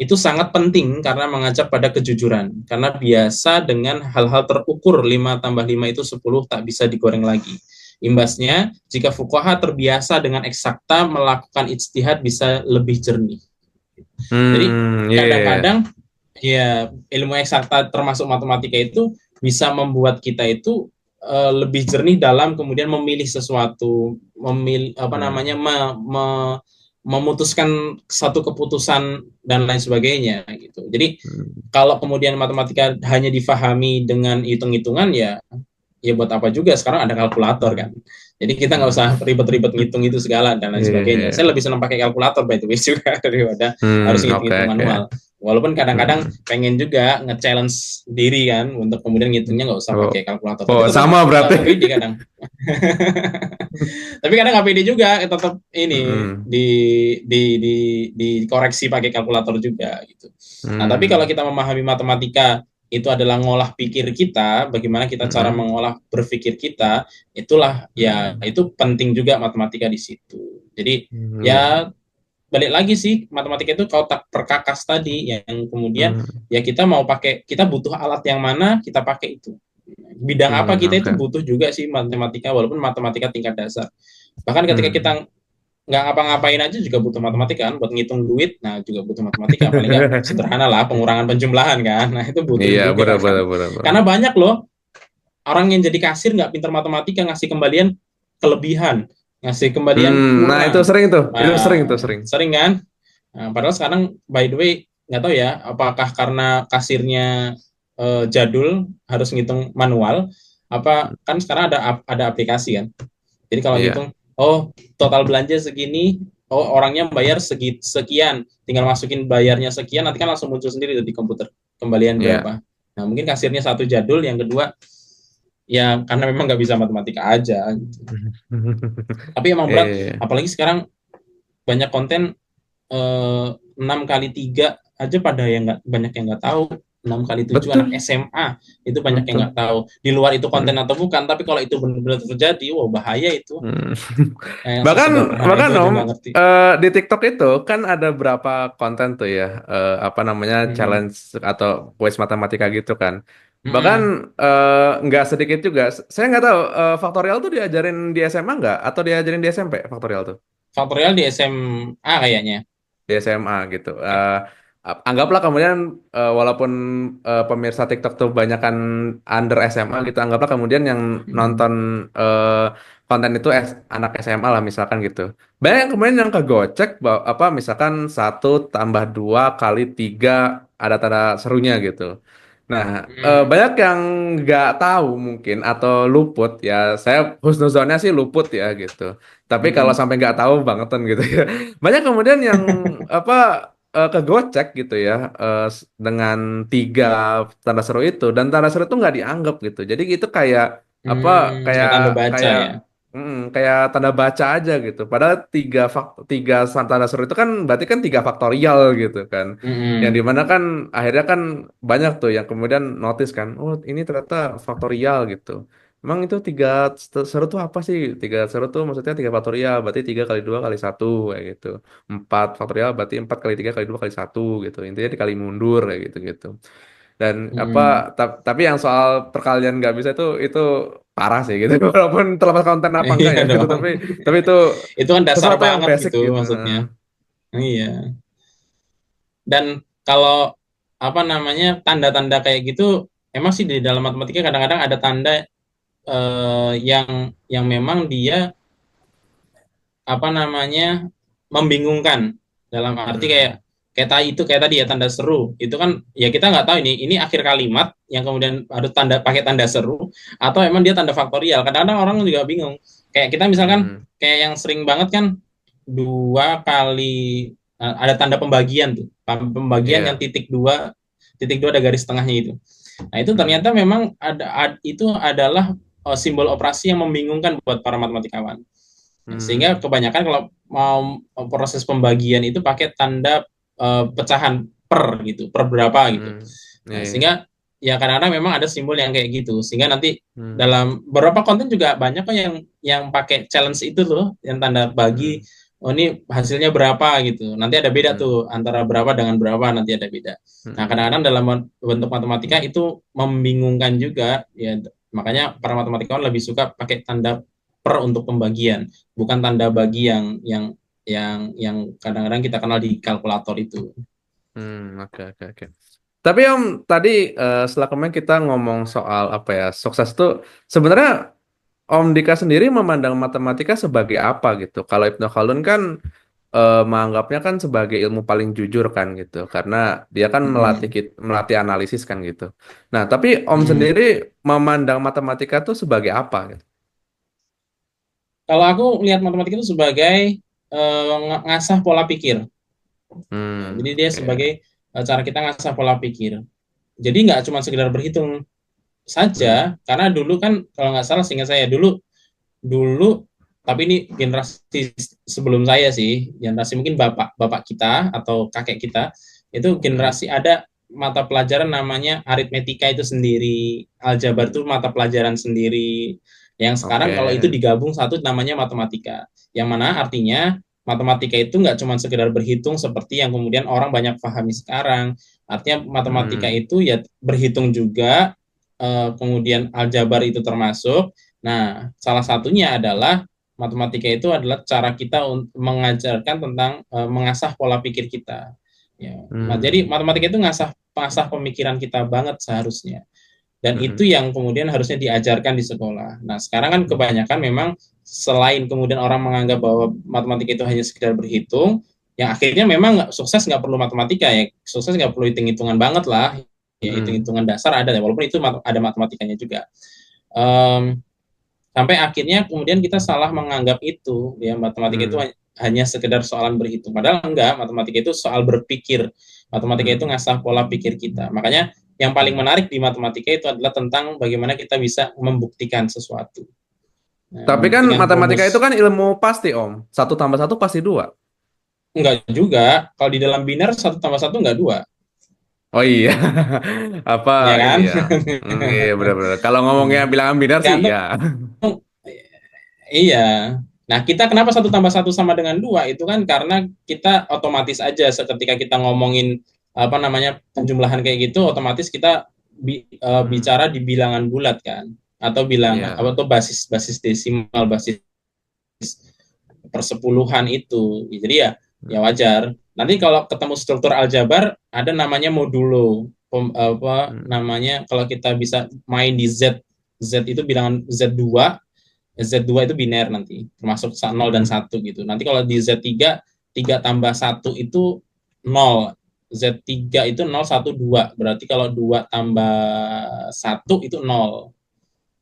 itu sangat penting karena mengajak pada kejujuran. Karena biasa dengan hal-hal terukur 5 tambah 5 itu 10 tak bisa digoreng lagi. Imbasnya, jika fuqaha terbiasa dengan eksakta melakukan ijtihad bisa lebih jernih. Jadi Iya, iya, iya. kadang-kadang ya ilmu eksakta termasuk matematika itu bisa membuat kita itu lebih jernih dalam kemudian memilih sesuatu, memilih apa namanya Hmm. memutuskan satu keputusan dan lain sebagainya gitu. Jadi Hmm. kalau kemudian matematika hanya difahami dengan hitung-hitungan ya buat apa juga sekarang ada kalkulator kan. Hmm. Jadi kita nggak Hmm. usah ribet-ribet ngitung itu segala dan lain Iya, iya, sebagainya. iya. Saya lebih senang pakai kalkulator by the way juga daripada harus Oke, ngitung-ngitung oke. manual. Walaupun kadang-kadang Hmm. pengen juga nge-challenge diri kan untuk kemudian ngitungnya nggak usah Oh, pakai kalkulator. oh Tapi tetap sama berarti. nggak pede kadang. Tapi kadang nggak pede juga, tetap ini Hmm. dikoreksi pakai kalkulator juga gitu. Nah, tapi kalau Hmm. kita memahami matematika itu adalah ngolah pikir kita, bagaimana kita cara Hmm. mengolah berpikir kita, itulah ya Hmm. itu penting juga matematika di situ. Jadi Iya. ya balik lagi sih matematika itu kotak perkakas tadi yang kemudian Hmm. ya kita mau pakai, kita butuh alat yang mana kita pakai itu. Bidang apa kita itu Oke. butuh juga sih matematika, walaupun matematika tingkat dasar. Bahkan ketika kita Hmm. nggak ngapa-ngapain aja juga butuh matematika kan, buat ngitung duit, nah juga butuh matematika, paling nggak sederhana lah pengurangan penjumlahan kan, nah itu butuh Iya, juga benar, kan, benar, benar, benar. karena banyak loh orang yang jadi kasir nggak pintar matematika ngasih kembalian kelebihan, ngasih kembalian Nah itu kurang, sering tuh, itu sering tuh nah, sering. sering kan. Nah, padahal sekarang by the way nggak tahu ya apakah karena kasirnya jadul harus ngitung manual, apa kan sekarang ada aplikasi kan. Jadi kalau Iya. ngitung, oh total belanja segini, oh orangnya bayar sekian, tinggal masukin bayarnya sekian, nanti kan langsung muncul sendiri tuh di komputer kembalian Iya. berapa. Nah mungkin kasirnya satu jadul, yang kedua ya karena memang nggak bisa matematika aja. Gitu. Tapi emang Iya, berat, iya, iya. apalagi sekarang banyak konten 6 kali 3 aja pada yang nggak, banyak yang nggak tahu. 6 kali 7 anak Betul, SMA itu banyak yang betul. nggak tahu di luar itu konten Hmm. atau bukan, tapi kalau itu benar-benar terjadi wah bahaya itu, Hmm. yang Bahkan sesederhana bahkan itu aja Om, nggak ngerti. di TikTok itu kan ada berapa konten tuh ya, apa namanya, Hmm. challenge atau kuis matematika gitu kan. Bahkan Hmm. nggak sedikit juga. Saya nggak tahu faktorial tuh diajarin di SMA nggak atau diajarin di SMP faktorial tuh. Faktorial di SMA kayaknya. Di SMA gitu. Anggaplah kemudian walaupun pemirsa TikTok tuh banyakan under SMA gitu, anggaplah kemudian yang Hmm. nonton eh, konten itu anak SMA lah misalkan gitu. Banyak yang kemudian yang kegocek apa misalkan 1 tambah 2 kali 3 ada tanda serunya gitu. Nah, Hmm. banyak yang nggak tahu mungkin atau luput ya. Saya husnuzonnya sih luput ya gitu. Tapi kalau Hmm. sampai nggak tahu bangetan gitu ya. Banyak kemudian yang apa kegocek gitu ya dengan 3 tanda seru itu dan tanda seru itu nggak dianggap gitu. Jadi itu kayak apa kayak Kayak tanda baca kayak ya. kayak tanda baca aja gitu. Padahal 3 tanda seru itu kan berarti kan 3 faktorial gitu kan. Yang Hmm. dimana kan akhirnya kan banyak tuh yang kemudian notice kan, oh ini ternyata faktorial gitu. Emang itu 3 seru tuh apa sih? 3 seru tuh maksudnya 3 faktorial, berarti 3 kali 2 kali 1 kayak gitu. 4 faktorial berarti 4 kali 3 kali 2 kali 1 gitu. Intinya dikali mundur kayak gitu gitu. Dan apa Hmm. tapi yang soal perkalian nggak bisa itu parah sih gitu. Walaupun terlepas konten apa enggak Iya ya gitu, dong. tapi itu Itu kan dasar sesuatu yang banget basic gitu gitu. maksudnya. Iya. Dan kalau apa namanya tanda-tanda kayak gitu, emang sih di dalam matematika kadang-kadang ada tanda yang memang dia apa namanya membingungkan, dalam arti kayak Hmm. kayak tadi ya tanda seru itu kan ya kita nggak tahu ini akhir kalimat yang kemudian harus tanda pakai tanda seru atau emang dia tanda faktorial. Kadang-kadang orang juga bingung, kayak kita misalkan Hmm. kayak yang sering banget kan 2 kali ada tanda pembagian tuh, pembagian yang Iya. titik dua ada garis tengahnya itu. Nah itu Hmm. ternyata memang itu adalah simbol operasi yang membingungkan buat para matematikawan. Nah, sehingga Hmm. kebanyakan kalau mau proses pembagian itu pakai tanda pecahan per gitu, per berapa gitu. Hmm. Iya, Nah, iya. sehingga ya kadang-kadang memang ada simbol yang kayak gitu. Sehingga nanti Hmm. dalam beberapa konten juga banyak kok yang pakai challenge itu loh, yang tanda bagi Hmm. oh ini hasilnya berapa gitu. Nanti ada beda Hmm. tuh antara berapa dengan berapa, nanti ada beda. Nah, Hmm. kadang-kadang dalam bentuk matematika itu membingungkan juga ya. Makanya para matematikawan lebih suka pakai tanda per untuk pembagian, bukan tanda bagi yang kadang-kadang kita kenal di kalkulator itu. Oke, oke, oke. Tapi Om, tadi setelah kemarin kita ngomong soal apa ya, sukses itu sebenarnya Om Dika sendiri memandang matematika sebagai apa gitu. Kalau Ibnu Khaldun kan menganggapnya kan sebagai ilmu paling jujur kan gitu, karena dia kan Mm-mm. melatih analisis kan gitu. Nah, tapi Om Mm-mm. sendiri memandang matematika tuh sebagai apa gitu? Kalau aku lihat matematika itu sebagai ngasah pola pikir. Ya, jadi dia Oke. sebagai cara kita ngasah pola pikir. Jadi nggak cuma sekedar berhitung Hmm. saja, karena dulu kan kalau nggak salah seingat saya dulu dulu tapi ini generasi sebelum saya sih, generasi mungkin bapak bapak kita atau kakek kita itu Hmm. generasi ada mata pelajaran namanya aritmetika itu sendiri, aljabar itu mata pelajaran sendiri. Yang sekarang kalau itu Oke. digabung satu namanya matematika. Yang mana artinya matematika itu nggak cuma sekedar berhitung seperti yang kemudian orang banyak pahami sekarang. Artinya matematika Hmm. itu ya berhitung juga, kemudian aljabar itu termasuk. Nah, salah satunya adalah matematika itu adalah cara kita untuk mengajarkan tentang mengasah pola pikir kita. Ya. Jadi Hmm. matematika itu ngasah pemikiran kita banget seharusnya. Dan Hmm. itu yang kemudian harusnya diajarkan di sekolah. Nah, sekarang kan kebanyakan memang selain kemudian orang menganggap bahwa matematika itu hanya sekedar berhitung, yang akhirnya memang sukses nggak perlu matematika ya, sukses nggak perlu hitung-hitungan banget lah, ya Hmm. hitung-hitungan dasar ada, walaupun itu ada matematikanya juga. Um, Sampai akhirnya kemudian kita salah menganggap itu ya matematika itu Hmm. hanya sekedar soalan berhitung, padahal enggak, matematika itu soal berpikir, matematika itu Hmm. ngasah pola pikir kita. Makanya yang paling Hmm. menarik di matematika itu adalah tentang bagaimana kita bisa membuktikan sesuatu. Nah, Tapi kan membuktikan matematika itu rumus. kan ilmu pasti, Om. Satu tambah satu pasti dua. Enggak juga, kalau di dalam biner satu tambah satu enggak dua, Oh iya, apa ya ini kan? ya? Iya benar-benar. Kalau ngomongnya bilangan biner sih Tergantung. iya. Iya. Nah, kita kenapa satu tambah satu sama dengan dua? Itu kan karena kita otomatis aja seketika kita ngomongin apa namanya penjumlahan kayak gitu, otomatis kita Hmm, bicara di bilangan bulat kan, atau bilangan apa iya. tuh basis basis desimal, basis persepuluhan itu. Jadi ya ya Hmm, wajar. Nanti kalau ketemu struktur aljabar ada namanya modulo. Apa hmm, namanya kalau kita bisa main di Z, Z itu bilangan Z2, Z2 itu biner nanti, termasuk 0 dan hmm, 1 gitu. Nanti kalau di Z3, 3 tambah 1 itu 0. Z3 itu 0, 1, 2. Berarti kalau 2 tambah 1 itu 0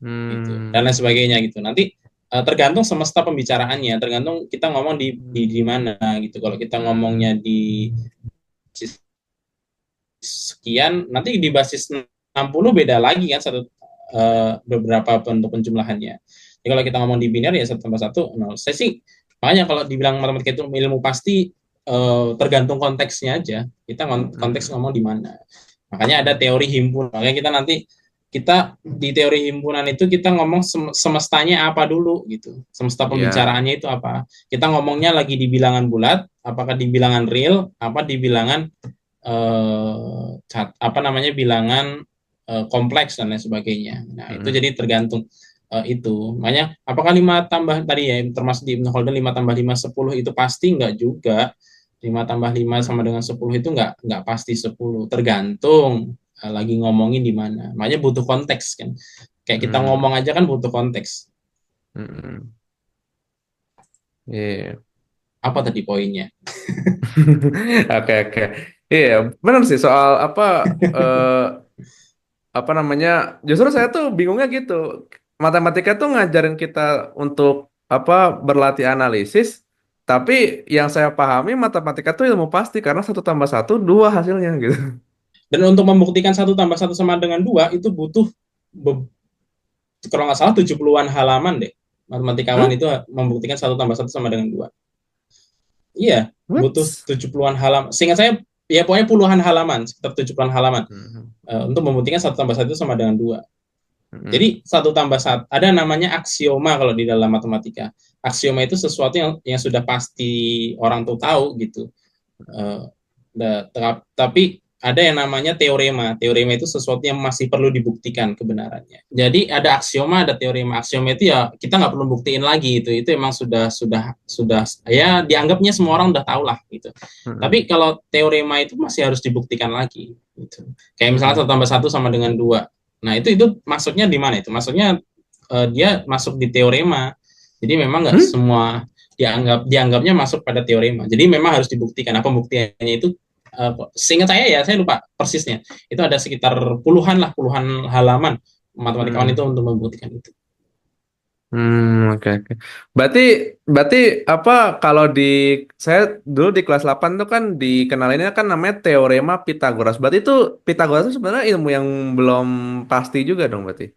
gitu. Dan lain hmm, sebagainya gitu. Nanti tergantung semesta pembicaraannya, tergantung kita ngomong di mana gitu. Kalau kita hmm, ngomongnya di sekian, nanti di basis 60 beda lagi kan satu, beberapa bentuk penjumlahannya. Jadi kalau kita ngomong di biner ya satu tambah satu nol. Saya sih makanya kalau dibilang matematika itu ilmu pasti, tergantung konteksnya aja. Kita konteks hmm, ngomong di mana. Makanya ada hmm, teori himpun. Makanya kita di teori himpunan itu kita ngomong semestanya apa dulu gitu. Semesta iya. pembicaraannya itu apa. Kita ngomongnya lagi di bilangan bulat, apakah di bilangan real, apa di bilangan apa namanya bilangan kompleks dan lain sebagainya. Nah, itu Hmm, jadi tergantung itu. Makanya apakah 5 tambah tadi ya termasuk di Ibnu Khaldun 5 tambah 5 10 itu pasti enggak juga. 5 tambah 5 sama hmm, dengan 10 itu enggak pasti 10. Tergantung lagi ngomongin di mana. Makanya butuh konteks kan. Kayak kita hmm, ngomong aja kan butuh konteks. hmm. Iya. Apa tadi poinnya? Oke, oke. Iya, benar sih soal eh, apa namanya? Justru saya tuh bingungnya gitu. Matematika tuh ngajarin kita untuk berlatih analisis, tapi yang saya pahami matematika tuh ilmu pasti karena satu tambah satu dua hasilnya gitu. Dan untuk membuktikan satu tambah satu sama dengan dua itu butuh kalau nggak salah 70-an halaman deh. Matematikawan Hmm? itu membuktikan satu tambah satu sama dengan dua. Iya, butuh What? 70-an halaman. Seingat saya, ya pokoknya puluhan halaman, sekitar 70-an halaman Hmm. untuk membuktikan satu tambah satu sama dengan dua. Mm-mm. Jadi satu tambah satu ada namanya aksioma kalau di dalam matematika. Aksioma itu sesuatu yang sudah pasti orang tuh tahu gitu. Eh, tapi ada yang namanya teorema. Teorema itu sesuatu yang masih perlu dibuktikan kebenarannya. Jadi ada aksioma, ada teorema. Aksioma itu ya kita nggak perlu buktiin lagi itu. Itu emang sudah ya dianggapnya semua orang udah tahu lah gitu. Mm-mm. Tapi kalau teorema itu masih harus dibuktikan lagi gitu. Kayak misalnya Mm-mm. satu tambah satu sama dengan dua. Nah itu masuknya di mana itu? Masuknya dia masuk di teorema. Jadi memang nggak Hmm? semua dianggapnya masuk pada teorema. Jadi memang harus dibuktikan. Nah, pembuktiannya itu seingat saya ya, saya lupa persisnya. Itu ada sekitar puluhan halaman matematikawan itu Hmm. untuk membuktikan itu. Oke, oke. Berarti, berarti apa kalau di saya dulu di kelas 8 tuh kan dikenalinnya kan namanya teorema Pitagoras. Berarti itu Pitagoras itu sebenarnya ilmu yang belum pasti juga dong berarti.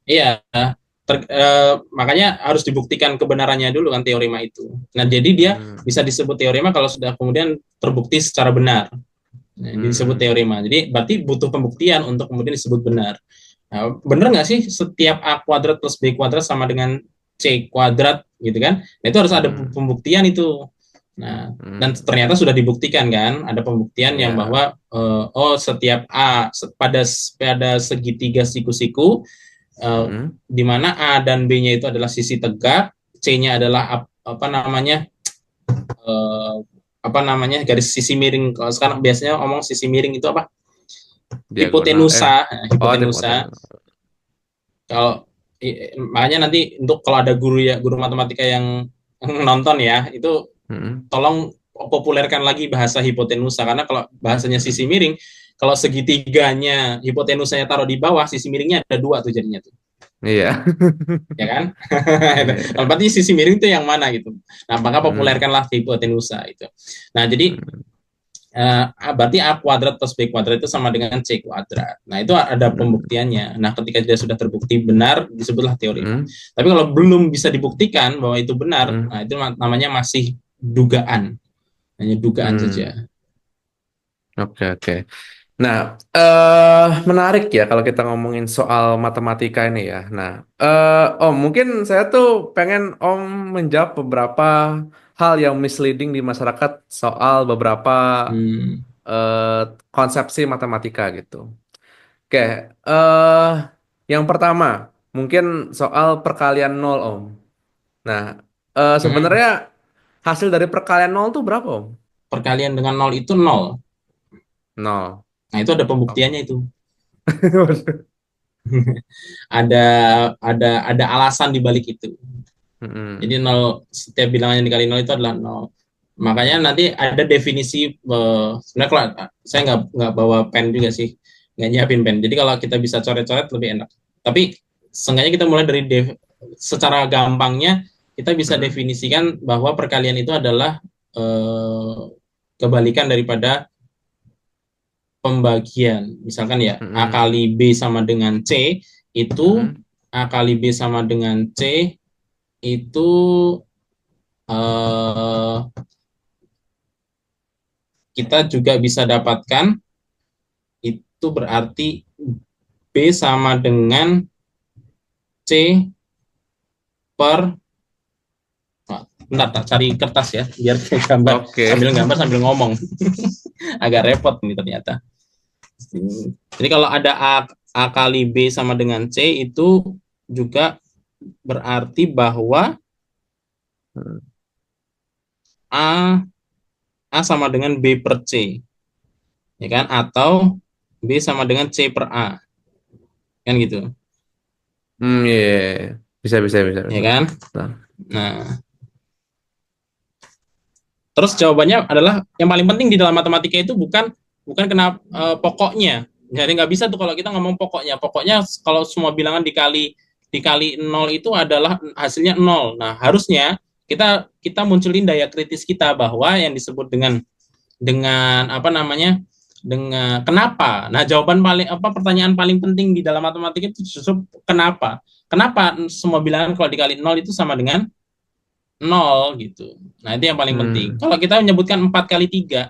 Iya, makanya harus dibuktikan kebenarannya dulu kan teorema itu. Nah, jadi dia Hmm. bisa disebut teorema kalau sudah kemudian terbukti secara benar. Nah, disebut Hmm. teorema. Jadi berarti butuh pembuktian untuk kemudian disebut benar. Nah, benar nggak sih setiap A kuadrat plus B kuadrat sama dengan C kuadrat gitu kan? Nah, itu harus ada Hmm. pembuktian itu. Nah, dan Hmm. ternyata sudah dibuktikan kan, ada pembuktian yang Ya. bahwa setiap A pada segitiga siku-siku Hmm. di mana A dan B-nya itu adalah sisi tegak, C-nya adalah eh, apa namanya garis sisi miring. Kalau sekarang biasanya omong sisi miring itu apa? Diagonal. Hipotenusa. Nah, Oh, tim hipotenusa. potensi. Kalau makanya nanti untuk kalau ada guru matematika yang nonton ya, itu Hmm. tolong populerkan lagi bahasa hipotenusa karena kalau bahasanya sisi miring, kalau segitiganya hipotenusanya taruh di bawah, sisi miringnya ada dua tuh jadinya tuh, Iya. ya kan? Nah, Iya. berarti sisi miring itu yang mana gitu? Nah, maka Hmm. populerkanlah hipotenusa itu. Nah, jadi Hmm. berarti A kuadrat plus B kuadrat itu sama dengan C kuadrat. Nah, itu ada Hmm. pembuktiannya. Nah, ketika dia sudah terbukti benar, disebutlah teorema. Hmm. Tapi kalau belum bisa dibuktikan bahwa itu benar, Hmm. nah itu namanya masih dugaan. Hanya dugaan Hmm. saja. Oke, oke. Nah, menarik ya kalau kita ngomongin soal matematika ini ya. Nah, Om, mungkin saya tuh pengen Om menjawab beberapa hal yang misleading di masyarakat soal beberapa Hmm. eh, konsepsi matematika gitu. Oke, eh yang pertama mungkin soal perkalian nol, Om. Nah, Hmm. sebenarnya hasil dari perkalian nol tuh berapa, Om? Perkalian dengan nol itu nol. Nol. Nah, itu ada Oh. pembuktiannya itu. ada ada alasan di balik itu. Jadi Mm-mm. nol, setiap bilangan yang dikali nol itu adalah nol. Makanya nanti ada definisi sebenarnya kalau saya nggak bawa pen juga sih, nggak nyiapin pen. Jadi kalau kita bisa coret-coret lebih enak. Tapi seenggaknya kita mulai dari secara gampangnya kita bisa Mm-mm. definisikan bahwa perkalian itu adalah eh, kebalikan daripada pembagian. Misalkan ya A Mm-mm. kali B sama dengan C itu Mm-mm. A kali B sama dengan C itu eh, kita juga bisa dapatkan itu berarti B sama dengan C per bentar tak cari kertas ya biar gambar Oke. sambil ngomong agak repot ini ternyata. Jadi kalau ada A kali B sama dengan C itu juga berarti bahwa A A sama dengan B per C, ya kan? Atau B sama dengan C per A, kan gitu, Iya, iya, iya. Bisa, bisa, bisa, ya bisa. kan? Nah. Nah, terus jawabannya adalah yang paling penting di dalam matematika itu bukan bukan kenapa pokoknya. Jadi nggak bisa tuh kalau kita ngomong pokoknya. Pokoknya kalau semua bilangan dikali nol itu adalah hasilnya nol. Nah, harusnya kita kita munculin daya kritis kita bahwa yang disebut dengan apa namanya dengan kenapa. Nah, jawaban paling apa pertanyaan paling penting di dalam matematika itu justru kenapa. Kenapa semua bilangan kalau dikali nol itu sama dengan nol gitu. Nah, itu yang paling penting. Hmm. Kalau kita menyebutkan 4 kali 3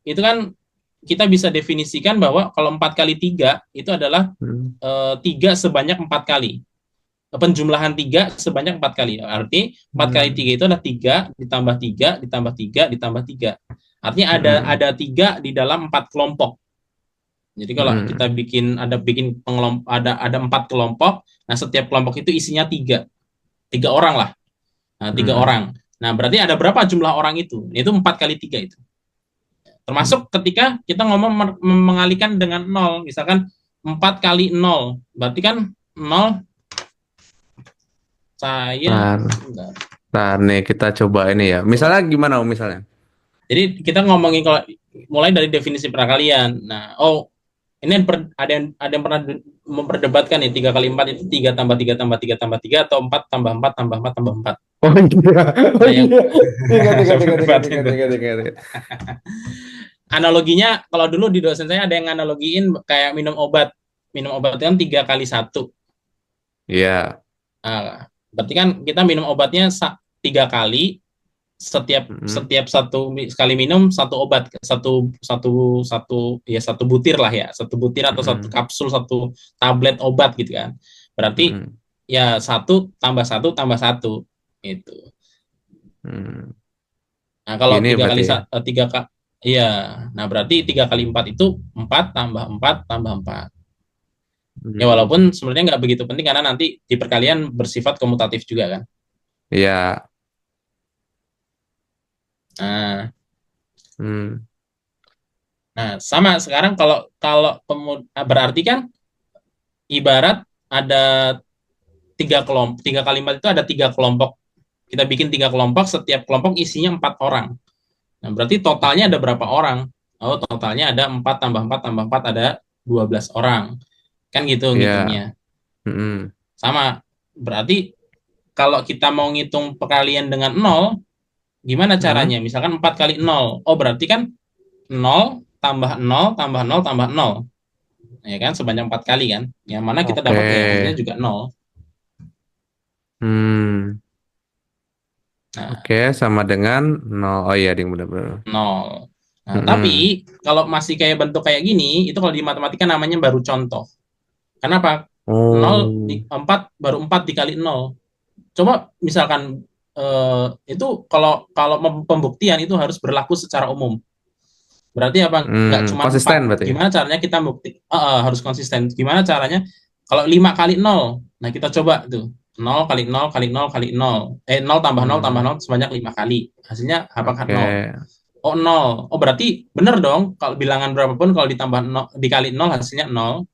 itu kan kita bisa definisikan bahwa kalau 4 kali 3 itu adalah Hmm. 3 sebanyak 4 kali. Penjumlahan 3 sebanyak 4 kali. Arti 4 kali 3 Hmm. itu adalah 3 ditambah 3 ditambah 3 ditambah 3. Artinya Hmm. ada 3 di dalam 4 kelompok. Jadi kalau kita Hmm. bikin ada 4 kelompok, nah setiap kelompok itu isinya 3 orang lah. Nah, 3 Hmm. orang. Nah, berarti ada berapa jumlah orang itu? Itu 4 kali 3 itu. Hmm. Termasuk ketika kita ngomong mengalihkan dengan 0. Misalkan 4 kali 0. Berarti kan 0 saya Nah, enggak. nah, nih kita coba ini ya. Misalnya gimana Om, misalnya? Jadi kita ngomongin kalau mulai dari definisi perkalian. Nah, ini ada yang pernah memperdebatkan nih 3 kali 4 itu 3 tambah 3 tambah 3 tambah 3 atau 4 tambah 4 tambah 4 tambah 4. Oh iya, oh Nah, yang iya. Ingat, ingat, ingat, ingat, berdebat ingat, itu. ingat, ingat, ingat. Analoginya kalau dulu di dosen saya ada yang analogiin kayak minum obat. Minum obat kan 3 kali 1. Iya. Nah, berarti kan kita minum obatnya 3 kali, setiap Hmm. setiap satu sekali minum satu obat, satu satu satu ya satu butir lah ya, satu butir atau satu Hmm. kapsul, satu tablet obat gitu kan. Berarti Hmm. ya satu tambah satu itu. Hmm. Nah, kalau Gini tiga berarti kali ya. tiga kali iya, nah berarti 3 kali 4 itu 4 tambah 4 tambah 4. Ya Hmm. walaupun sebenarnya nggak begitu penting karena nanti di perkalian bersifat komutatif juga kan. Iya. Nah, Hmm. sama sekarang kalau kalau berarti kan ibarat ada 3 kelompok, 3 kali 4 itu ada 3 kelompok. Kita bikin 3 kelompok, setiap kelompok isinya 4 orang. Nah, berarti totalnya ada berapa orang? Oh, totalnya ada 4 tambah 4 tambah 4 ada 12 orang. Kan gitu Iya. ngitungnya. Hmm. Sama, berarti kalau kita mau ngitung perkalian dengan 0, gimana Hmm. caranya? Misalkan 4 kali 0. Oh, berarti kan 0 tambah 0 tambah 0 tambah 0. Ya kan, sebanyak 4 kali kan. Yang mana kita Oke. dapat ya hasilnya juga 0. Hmm. Nah, Oke, sama dengan nol. Oh iya, ding, benar-benar. 0. Nah, Hmm. tapi kalau masih kayak bentuk kayak gini, itu kalau di matematika namanya baru contoh. Kenapa? 0 Oh. 4 baru 4 dikali 0. Coba misalkan itu kalau kalau pembuktian itu harus berlaku secara umum. Berarti apa? Nggak Hmm. cuma 4. Konsisten berarti. Gimana caranya kita bukti? Harus konsisten. Gimana caranya? Kalau 5 kali 0, nah kita coba tuh. 0 kali 0 kali 0 kali 0. 0 tambah Hmm. 0 sebanyak 5 kali. Hasilnya apakah Oke. 0? Oh, 0. Oh, berarti benar dong. Kalau bilangan berapapun kalau ditambah 0, dikali 0 hasilnya 0.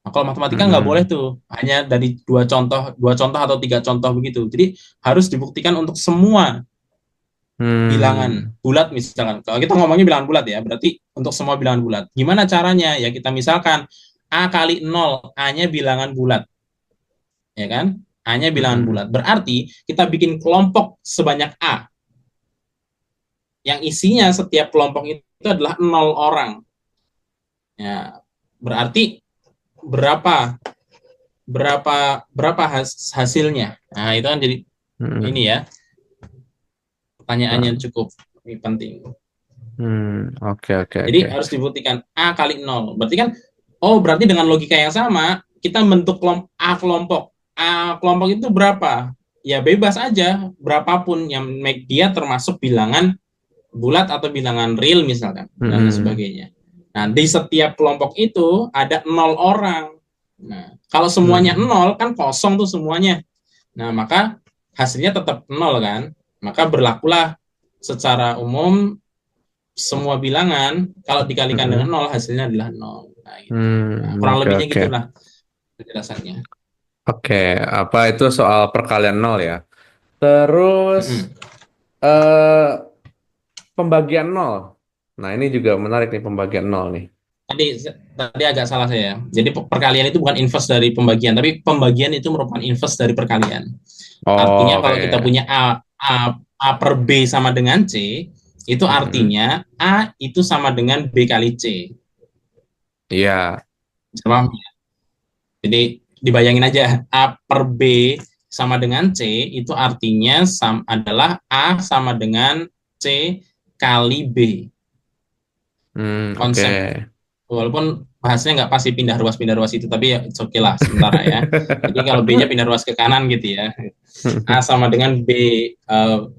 Nah, kalau matematika nggak boleh Hmm. tuh. Hanya dari dua contoh atau 3 contoh begitu. Jadi harus dibuktikan untuk semua bilangan Hmm. bulat misalkan. Kalau kita ngomongnya bilangan bulat ya, berarti untuk semua bilangan bulat. Gimana caranya? Ya kita misalkan A kali 0, A-nya bilangan bulat, ya kan? A-nya bilangan Hmm. bulat. Berarti kita bikin kelompok sebanyak A, yang isinya setiap kelompok itu adalah 0 orang. Ya, berarti berapa berapa hasilnya? Nah, itu kan jadi ini Hmm. ya, pertanyaan yang Hmm. cukup penting. Oke, oke, oke. Jadi harus dibuktikan A kali 0. Berarti kan, berarti dengan logika yang sama, kita bentuk A kelompok. A kelompok itu berapa? Ya bebas aja, berapapun yang make dia termasuk bilangan bulat atau bilangan real misalkan, dan Hmm. sebagainya. Nah, di setiap kelompok itu ada 0 orang. Nah, kalau semuanya Hmm. 0, kan kosong tuh semuanya. Nah, maka hasilnya tetap 0 kan? Maka berlakulah secara umum semua bilangan kalau dikalikan dengan Hmm. 0 hasilnya adalah 0. Nah, gitu. Nah, Hmm. kurang Oke, lebihnya oke. gitulah penjelasannya. Oke, apa itu soal perkalian nol ya? Terus Mm-mm. eh pembagian nol. Nah, ini juga menarik nih pembagian nol nih. Tadi tadi agak salah saya. Jadi perkalian itu bukan inverse dari pembagian, tapi pembagian itu merupakan inverse dari perkalian. Artinya Oh, kalau kita oke. punya A per B sama dengan C, itu Mm-mm. artinya A itu sama dengan B kali C. Iya. Paham? Jadi dibayangin aja A per B sama dengan C itu artinya adalah A sama dengan C kali B. Oke. konsep. Walaupun bahasanya nggak pasti pindah ruas itu, tapi ya oke lah sementara ya. Jadi kalau B-nya pindah ruas ke kanan gitu ya. A sama dengan B,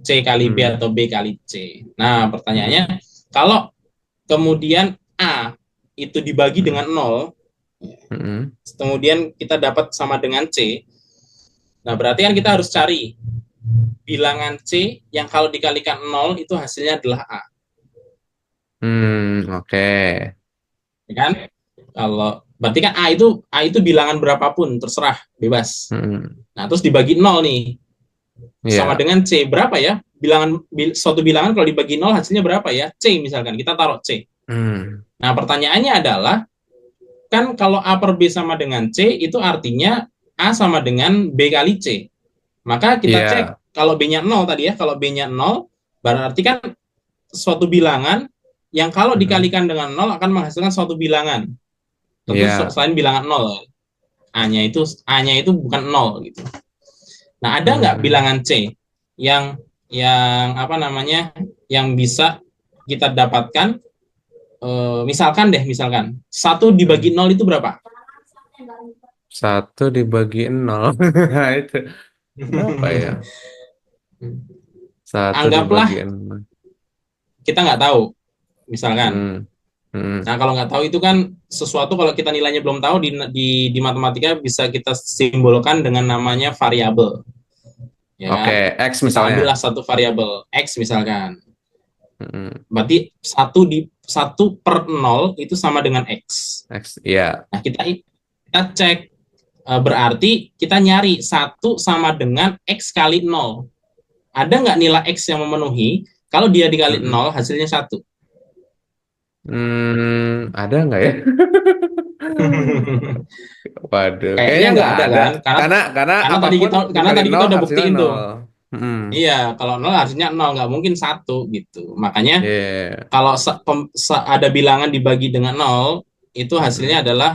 C kali B Hmm, atau B kali C. Nah, pertanyaannya, kalau kemudian A itu dibagi hmm, dengan nol, hmm, kemudian kita dapat sama dengan C, nah berarti kan kita harus cari bilangan C yang kalau dikalikan nol itu hasilnya adalah A. oke. Ya kan? Kalau berarti kan A itu bilangan berapapun terserah bebas. Hmm, Nah, terus dibagi nol nih sama ya, dengan C berapa ya? Suatu bilangan kalau dibagi nol hasilnya berapa ya? C misalkan kita taruh C. hmm, Nah, pertanyaannya adalah kan kalau A per B sama dengan C itu artinya A sama dengan B kali C. Maka kita cek ya, kalau B-nya nol tadi ya, kalau B-nya nol berarti kan suatu bilangan yang kalau hmm, dikalikan dengan nol akan menghasilkan suatu bilangan. Tentu ya, selain bilangan nol. A-nya itu bukan nol gitu. Nah, ada nggak hmm, bilangan C yang apa namanya yang bisa kita dapatkan? Misalkan satu dibagi hmm. nol itu berapa? Satu dibagi nol. Nah, itu berapa ya? Satu Anggaplah dibagi nol. kita nggak tahu, misalkan. Hmm, hmm, Nah, kalau nggak tahu itu kan sesuatu kalau kita nilainya belum tahu di matematika bisa kita simbolkan dengan namanya variabel, ya oke, kan? X Kita ambillah misalnya. satu variabel X misalkan. Hmm, Berarti satu per nol itu sama dengan X. X, ya. Nah, kita cek, berarti kita nyari satu sama dengan X kali nol. Ada nggak nilai X yang memenuhi? Kalau dia dikali Hmm, nol hasilnya satu. ada nggak ya? Waduh, Kayaknya kayaknya nggak nggak ada ada. kan? Karena Karena karena tadi apapun kita karena dikali tadi kita nol udah hasilnya buktiin tuh. nol. Hmm, Iya, kalau nol artinya nol, nggak mungkin satu gitu. Makanya yeah. kalau ada bilangan dibagi dengan nol, itu hasilnya Hmm, adalah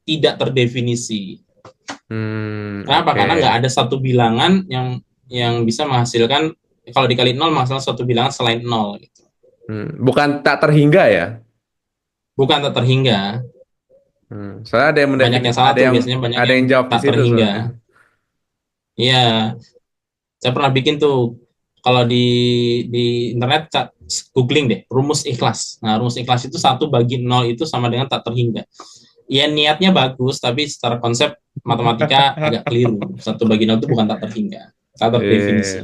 tidak terdefinisi. Kenapa? oke. Karena nggak ada satu bilangan yang bisa menghasilkan kalau dikali nol menghasilkan suatu bilangan selain nol. Gitu. Bukan tak terhingga ya? Bukan tak terhingga. Soalnya ada yang Banyak yang salah ada tuh yang biasanya banyak ada yang yang jawab di tak situ terhingga. soalnya. Iya, saya pernah bikin tuh kalau di internet googling deh rumus ikhlas. Nah, rumus ikhlas itu satu bagi nol itu sama dengan tak terhingga. Ya niatnya bagus, tapi secara konsep matematika agak keliru. Satu bagi nol itu bukan tak terhingga, tak Iya. terdefinisi.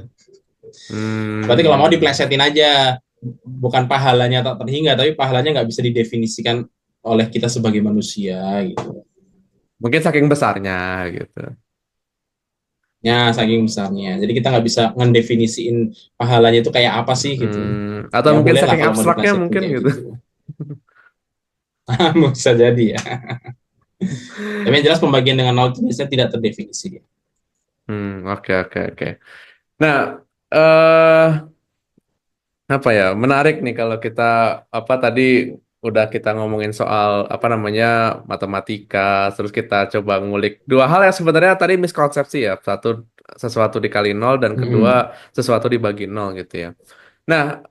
Berarti kalau mau diplesetin aja, bukan pahalanya tak terhingga, tapi pahalanya nggak bisa didefinisikan oleh kita sebagai manusia gitu. Mungkin saking besarnya gitu. Ya, saking besarnya. Jadi kita nggak bisa ngedefinisiin pahalanya itu kayak apa sih gitu. Atau Ya mungkin bolehlah saking kalau mau abstraknya diplesetin mungkin kayak gitu. gitu. Bisa jadi ya. Tapi yang jelas pembagian dengan nol itu biasanya tidak terdefinisi. Oke, oke, oke. Nah, eh apa ya? Menarik nih kalau kita apa tadi udah kita ngomongin soal apa namanya matematika, terus kita coba ngulik dua hal yang sebenarnya tadi miskonsepsi ya. Satu sesuatu dikali nol dan kedua Hmm. sesuatu dibagi nol gitu ya. Nah,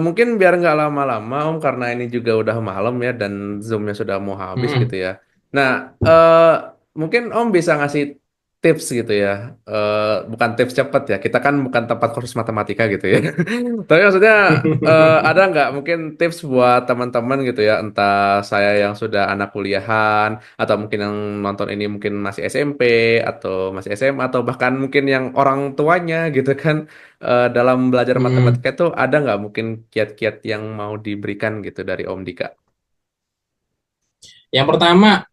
mungkin biar nggak lama-lama Om karena ini juga udah malam ya dan Zoom-nya sudah mau habis gitu Hmm. ya. Nah, eh mungkin Om bisa ngasih tips gitu ya. Bukan tips cepet ya. Kita kan bukan tempat kursus matematika gitu ya. Tapi maksudnya ada nggak mungkin tips buat teman-teman gitu ya. Entah saya yang sudah anak kuliahan atau mungkin yang nonton ini mungkin masih SMP atau masih SMA atau bahkan mungkin yang orang tuanya gitu kan dalam belajar Hmm. matematika itu ada nggak mungkin kiat-kiat yang mau diberikan gitu dari Om Dika? Yang pertama,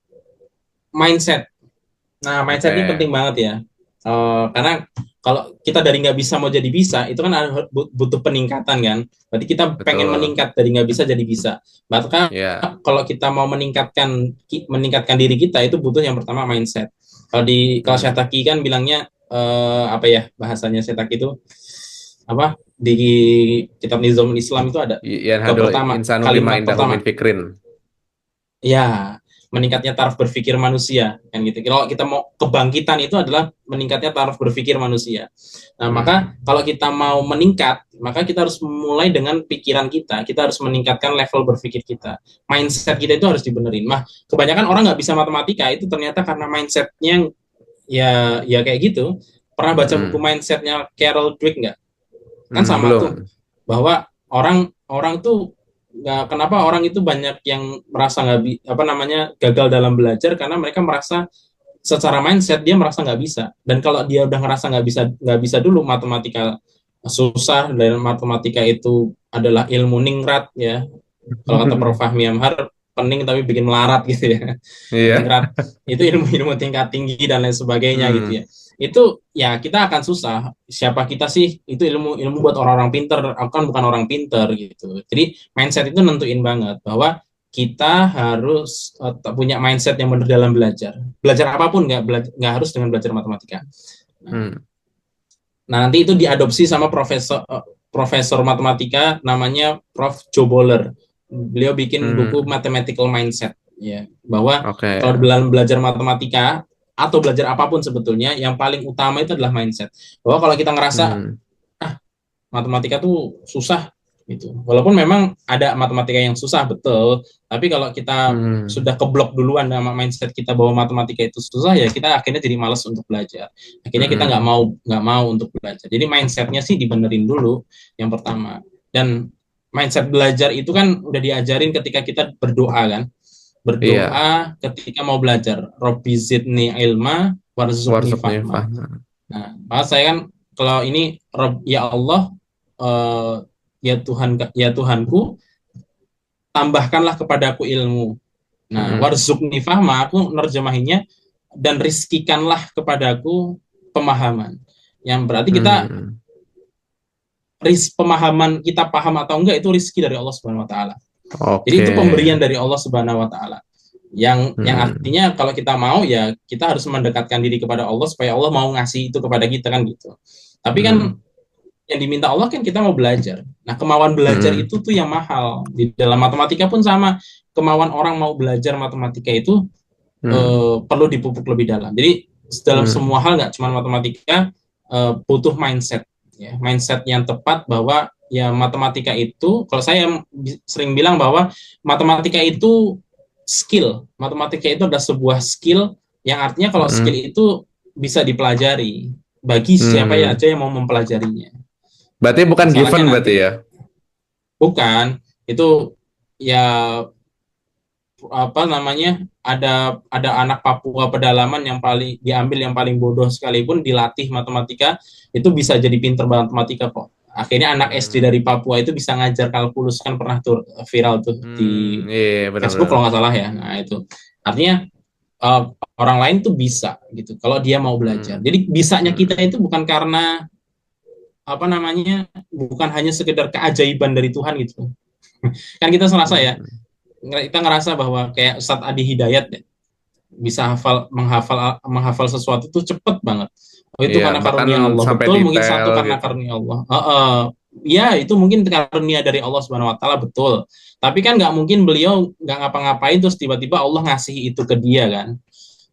mindset. Nah, mindset ini Oke, penting banget ya. Karena kalau kita dari nggak bisa mau jadi bisa, itu kan butuh peningkatan kan. Berarti kita pengen betul. meningkat dari nggak bisa jadi bisa. Maka Ya, kalau kita mau meningkatkan diri kita, itu butuh yang pertama mindset. Kalau hmm. Syataki kan bilangnya, apa ya bahasanya Syataki itu apa di kitab Nizamul Islam itu ada Yan bab hadul pertama, insanu bima kalimat indahu min pertama. fikrin. Ya, meningkatnya taraf berpikir manusia kan gitu. Kalau kita mau kebangkitan itu adalah meningkatnya taraf berpikir manusia. Nah, maka kalau kita mau meningkat, maka kita harus mulai dengan pikiran kita. Kita harus meningkatkan level berpikir kita. Mindset kita itu harus dibenerin. Nah, kebanyakan orang nggak bisa matematika itu ternyata karena mindsetnya ya kayak gitu. Pernah baca buku mindsetnya Carol Dweck nggak? Kan sama tuh, Belum. bahwa orang tuh nggak, kenapa orang itu banyak yang merasa gagal dalam belajar karena mereka merasa secara mindset dia merasa nggak bisa, dan kalau dia udah ngerasa nggak bisa dulu matematika susah dan matematika itu adalah ilmu ningrat ya, kalau kata Prof. Fahmi Amhar, pening tapi bikin melarat gitu ya. Iya. Ningrat itu ilmu-ilmu tingkat tinggi dan lain sebagainya gitu Hmm. ya. Itu ya kita akan susah. Siapa kita sih? Itu ilmu buat orang-orang pinter. Aku kan bukan orang pinter gitu. Jadi mindset itu nentuin banget bahwa kita harus punya mindset yang benar dalam belajar. Belajar apapun, nggak harus dengan belajar matematika. Nah, Hmm. nanti itu diadopsi sama profesor matematika namanya Prof. Joe Boller. Beliau bikin buku Hmm. Mathematical Mindset ya, bahwa Oke. kalau dalam belajar matematika atau belajar apapun sebetulnya yang paling utama itu adalah mindset. Bahwa kalau kita ngerasa Hmm. matematika tuh susah gitu. Walaupun memang ada matematika yang susah betul, tapi kalau kita Hmm. sudah keblok duluan sama mindset kita bahwa matematika itu susah, ya kita akhirnya jadi malas untuk belajar. Akhirnya kita Hmm. nggak mau untuk belajar. Jadi mindsetnya sih dibenerin dulu yang pertama. Dan mindset belajar itu kan udah diajarin ketika kita berdoa kan. Iya. Berdoa ketika mau belajar. Robbi zidni ilma warzuqni Warzuqni fahma. fahma. Nah, maka saya kan kalau ini ya Allah, eh, ya Tuhanku, tambahkanlah kepadaku ilmu. Nah, Hmm. warzuqni fahma, aku nerjemahinnya, dan rizkikanlah kepadaku pemahaman. Yang berarti kita Hmm. pemahaman kita paham atau enggak itu rizki dari Allah Subhanahu wa taala. Jadi Oke. itu pemberian dari Allah Subhanahu wa taala. Yang Hmm. artinya kalau kita mau ya kita harus mendekatkan diri kepada Allah supaya Allah mau ngasih itu kepada kita kan gitu. Tapi kan Hmm. yang diminta Allah kan kita mau belajar. Nah, kemauan belajar Hmm. itu tuh yang mahal. Di dalam matematika pun sama. Kemauan orang mau belajar matematika itu Hmm. perlu dipupuk lebih dalam. Jadi dalam Hmm. semua hal, nggak cuma matematika, butuh mindset. Ya, mindset yang tepat bahwa ya matematika itu, kalau saya sering bilang bahwa matematika itu skill. Matematika itu adalah sebuah skill yang artinya kalau skill Hmm. itu bisa dipelajari bagi siapa Hmm. aja yang mau mempelajarinya. Berarti bukan Masalahnya given berarti nanti ya? bukan itu ya, apa namanya, ada anak Papua pedalaman yang paling diambil yang paling bodoh sekalipun dilatih matematika itu bisa jadi pinter matematika kok. Akhirnya anak SD Hmm. dari Papua itu bisa ngajar kalkulus, kan pernah tuh viral tuh di Hmm. Iya, Facebook benar-benar. kalau nggak salah ya. Nah itu artinya uh, orang lain tuh bisa gitu kalau dia mau belajar. Hmm. Jadi bisanya kita Hmm. itu bukan karena apa namanya, bukan hanya sekedar keajaiban dari Tuhan gitu. Kan kita merasa ya, Hmm. kita ngerasa bahwa kayak Ustadz Adi Hidayat ya, bisa menghafal sesuatu itu cepet banget. Oh, itu Iya, karena bahkan karunia Allah. sampai Betul, mungkin detail satu karena gitu. karunia Allah. Ya, itu mungkin karunia dari Allah Subhanahu wa taala, betul. Tapi kan nggak mungkin beliau nggak ngapa-ngapain terus tiba-tiba Allah ngasih itu ke dia kan.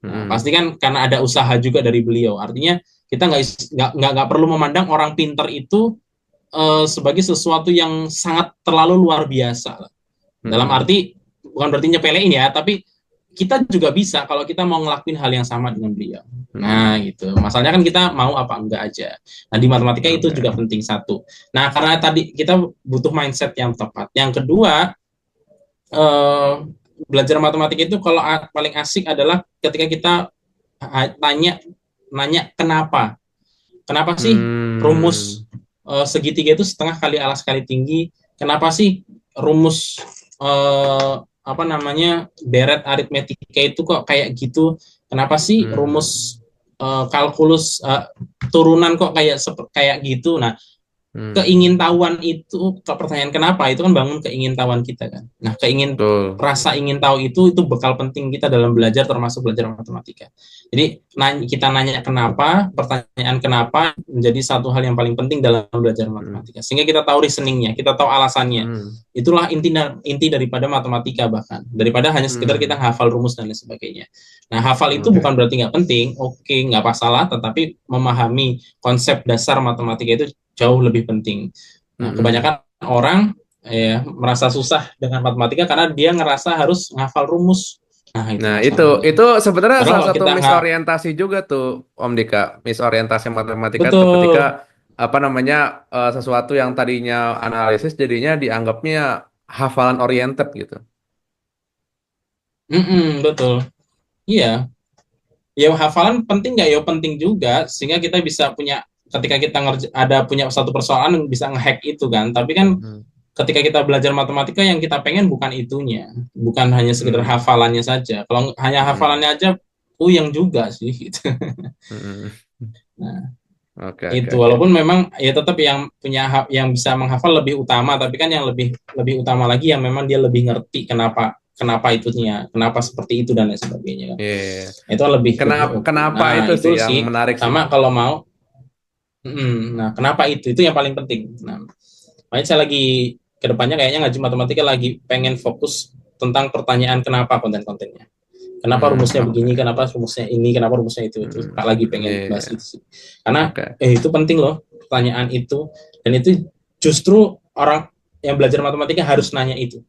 Nah, Hmm. pasti kan karena ada usaha juga dari beliau. Artinya kita nggak perlu memandang orang pinter itu sebagai sesuatu yang sangat terlalu luar biasa. Dalam Hmm. arti bukan berarti nyepelein ya, tapi kita juga bisa kalau kita mau ngelakuin hal yang sama dengan beliau. Nah, Hmm. gitu. Masalahnya kan kita mau apa enggak aja. Nah, di matematika itu Oke. juga penting satu. Nah, karena tadi kita butuh mindset yang tepat. Yang kedua, eh, belajar matematika itu kalau paling asik adalah ketika kita tanya nanya kenapa. Kenapa sih rumus Hmm. segitiga itu setengah kali alas kali tinggi? Kenapa sih rumus apa namanya deret aritmetika itu kok kayak gitu? Kenapa sih Hmm. rumus kalkulus turunan kok kayak gitu? Nah, Hmm. keingintahuan itu, ke pertanyaan kenapa itu kan bangun keingintahuan kita kan. Nah, Betul. rasa ingin tahu itu bekal penting kita dalam belajar, termasuk belajar matematika. Jadi kita nanya kenapa, pertanyaan kenapa menjadi satu hal yang paling penting dalam belajar Hmm. matematika. Sehingga kita tahu reasoningnya, kita tahu alasannya. Hmm. Itulah inti daripada matematika, bahkan daripada hanya sekedar kita Hmm. hafal rumus dan lain sebagainya. Nah, hafal itu bukan Oke. berarti nggak penting, oke, nggak masalah, tetapi memahami konsep dasar matematika itu jauh lebih penting. Nah, Hmm. kebanyakan orang ya merasa susah dengan matematika karena dia ngerasa harus ngafal rumus. Nah, itu Nah, masalahnya. itu sebenarnya Padahal salah kalau satu kita nggak misorientasi juga tuh, Om Dika. Misorientasi matematika tuh ketika betul, apa namanya sesuatu yang tadinya analisis jadinya dianggapnya hafalan oriented gitu. betul, iya. Ya hafalan penting nggak? Ya penting juga, sehingga kita bisa punya ketika kita ada punya satu persoalan bisa ngehack itu kan. Tapi kan Hmm. ketika kita belajar matematika yang kita pengen bukan itunya, bukan hanya sekedar Hmm. hafalannya saja. Kalau hanya Hmm. hafalannya aja, yang juga sih. Gitu. Hmm. Nah, Oke, oke, itu oke. walaupun memang ya tetap yang yang bisa menghafal lebih utama, tapi kan yang lebih lebih utama lagi yang memang dia lebih ngerti kenapa kenapa itunya, kenapa seperti itu dan lain sebagainya kan. Iya. Itu lebih Kenapa, lebih oke. kenapa Nah, itu itu sih yang sih menarik sih? sama kalau mau. Nah, kenapa itu yang paling penting. Nah, makanya saya lagi kedepannya kayaknya ngaji matematika lagi pengen fokus tentang pertanyaan kenapa konten-kontennya. Kenapa Hmm, rumusnya oke. begini, kenapa rumusnya ini, kenapa rumusnya itu Hmm. Kak lagi Iya, pengen iya. bahas itu sih. Karena Oke. itu penting loh, pertanyaan itu, dan itu justru orang yang belajar matematika harus nanya itu.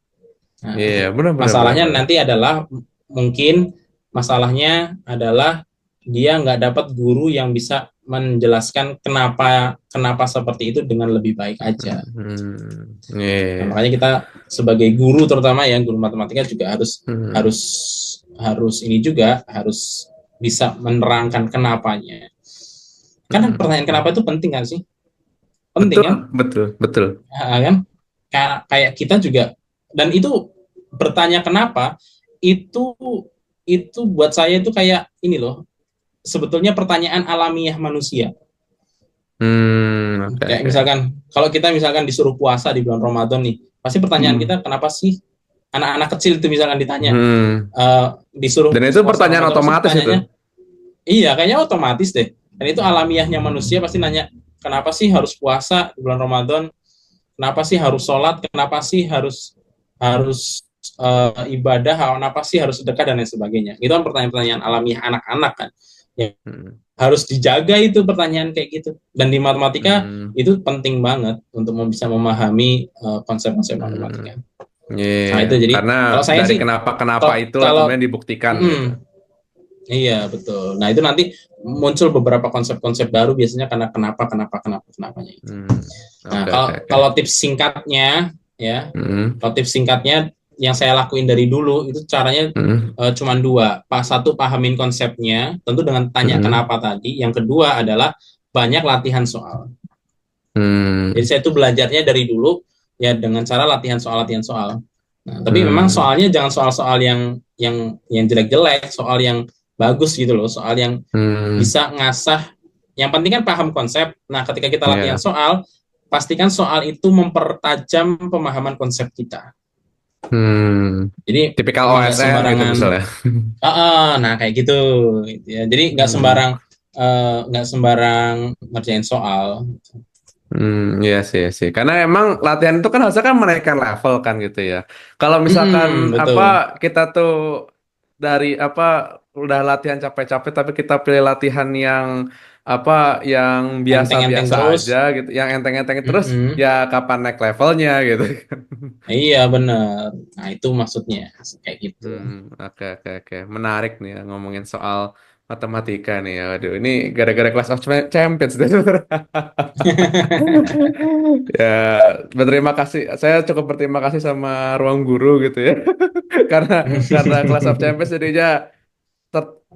Nah, Iya, benar, benar, benar, masalahnya benar. nanti adalah mungkin masalahnya adalah dia nggak dapat guru yang bisa menjelaskan kenapa kenapa seperti itu dengan lebih baik aja. Hmm. Nah, Iya. makanya kita sebagai guru terutama ya guru matematika juga harus Hmm. harus harus ini juga harus bisa menerangkan kenapanya. Karena Hmm. pertanyaan kenapa itu penting kan sih? Penting Betul, kan? betul, betul. Kan? Kayak kita juga dan itu bertanya kenapa itu buat saya itu kayak ini loh, sebetulnya pertanyaan alamiah manusia. Hmm, oke, Kayak oke. misalkan kalau kita misalkan disuruh puasa di bulan Ramadan nih, pasti pertanyaan Hmm. kita kenapa sih anak-anak kecil itu misalkan ditanya Hmm. disuruh Dan itu puasa pertanyaan Ramadan pasti otomatis itu. pertanyaannya iya kayaknya otomatis deh. Dan itu alamiahnya manusia pasti nanya kenapa sih harus puasa di bulan Ramadan, kenapa sih harus sholat, kenapa sih harus harus ibadah, kenapa sih harus sedekah dan lain sebagainya. Itu kan pertanyaan-pertanyaan alamiah anak-anak kan. Ya, Hmm. harus dijaga itu pertanyaan kayak gitu. Dan di matematika Hmm. itu penting banget untuk bisa memahami konsep-konsep Hmm. matematika. Nah Iya, itu jadi karena kalau saya dari sih kenapa-kenapa kalau itulah kalau kemudian dibuktikan gitu. iya betul. Nah itu nanti muncul beberapa konsep-konsep baru biasanya karena kenapanya itu. Hmm. Nah Oke, kalau oke, oke. kalau tips singkatnya ya, Hmm. kalau tips singkatnya yang saya lakuin dari dulu itu caranya Hmm. cuma dua. Satu pahamin konsepnya, tentu dengan tanya Hmm. kenapa tadi. Yang kedua adalah banyak latihan soal. Jadi Hmm. saya itu belajarnya dari dulu ya dengan cara latihan soal. Nah, tapi memang Hmm. soalnya jangan soal-soal yang jelek-jelek, soal yang bagus gitu loh, soal yang Hmm. bisa ngasah. Yang penting kan paham konsep. Nah, ketika kita latihan Ya. soal, pastikan soal itu mempertajam pemahaman konsep kita. Hmm. Jadi Tipikal nggak OSN gitu sembarangan. misalnya. Nah kayak gitu, gitu ya. Jadi Hmm. nggak sembarang ngerjain soal. Iya sih, iya sih. Karena emang latihan itu kan harusnya kan menaikkan level kan gitu ya. Kalau misalkan apa Betul. kita tuh dari apa udah latihan capek-capek tapi kita pilih latihan yang apa yang Enteng-enteng biasa-biasa terus. aja gitu, yang enteng-enteng terus Mm-mm. ya kapan naik levelnya gitu. Iya bener. Nah itu maksudnya kayak gitu. Oke, oke, oke. Menarik nih ya ngomongin soal matematika nih ya. Waduh, ini gara-gara Clash of Champions deh. Ya, berterima kasih. Saya cukup berterima kasih sama ruang guru gitu ya. Karena Clash of Champions jadinya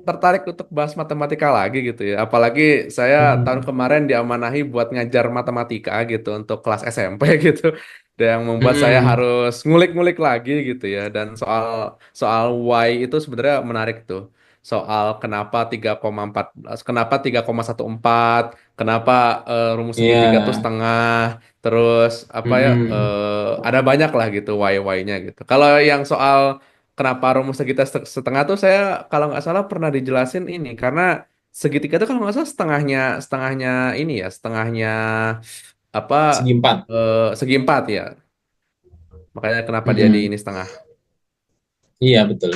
tertarik untuk bahas matematika lagi gitu ya. Apalagi saya tahun kemarin diamanahi buat ngajar matematika gitu untuk kelas SMP gitu. Dan yang membuat saya Mm-mm. harus ngulik-ngulik lagi gitu ya. Dan soal soal why itu sebenarnya menarik tuh. soal kenapa 3,14, kenapa 3,14, kenapa rumus Iya. segitiga tuh setengah, terus apa ya, Mm-mm. ada banyak lah gitu why-why-nya gitu. Kalau yang soal kenapa rumus segitiga setengah tuh saya kalau nggak salah pernah dijelasin ini karena segitiga tuh kalau nggak salah setengahnya setengahnya ini ya setengahnya apa Segi empat. segi empat ya. Makanya kenapa dia di Mm-mm. ini setengah. Iya betul.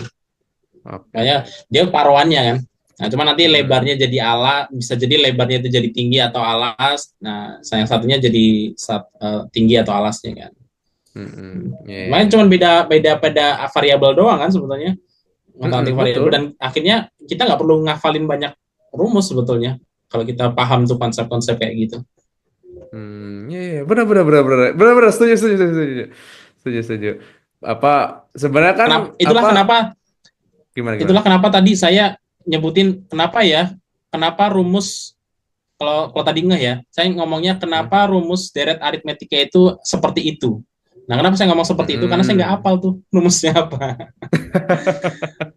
Oke, Makanya oke. dia paruannya kan. Nah, cuma nanti Mm-mm. lebarnya jadi ala, bisa jadi lebarnya itu jadi tinggi atau alas. Nah, yang satunya jadi tinggi atau alasnya kan. Mm-mm. Iya, iya, Makanya iya. cuma beda beda pada variabel doang kan sebetulnya, ngotak-ngatik Mm-mm, variabel, dan betul. akhirnya kita nggak perlu ngafalin banyak rumus sebetulnya kalau kita paham tuh konsep-konsep kayak gitu. Iya, iya. Benar, benar, benar, benar, benar, benar. Setuju, setuju, setuju, setuju, setuju, setuju. Apa sebenarnya kan Kenapa? apa gimana Itulah gimana? kenapa tadi saya nyebutin kenapa ya, kenapa rumus, kalau tadi ngeh ya, saya ngomongnya Hmm? kenapa rumus deret aritmetika itu seperti itu. Nah, kenapa saya ngomong seperti itu? Karena saya nggak Mm-mm. hafal tuh rumusnya apa.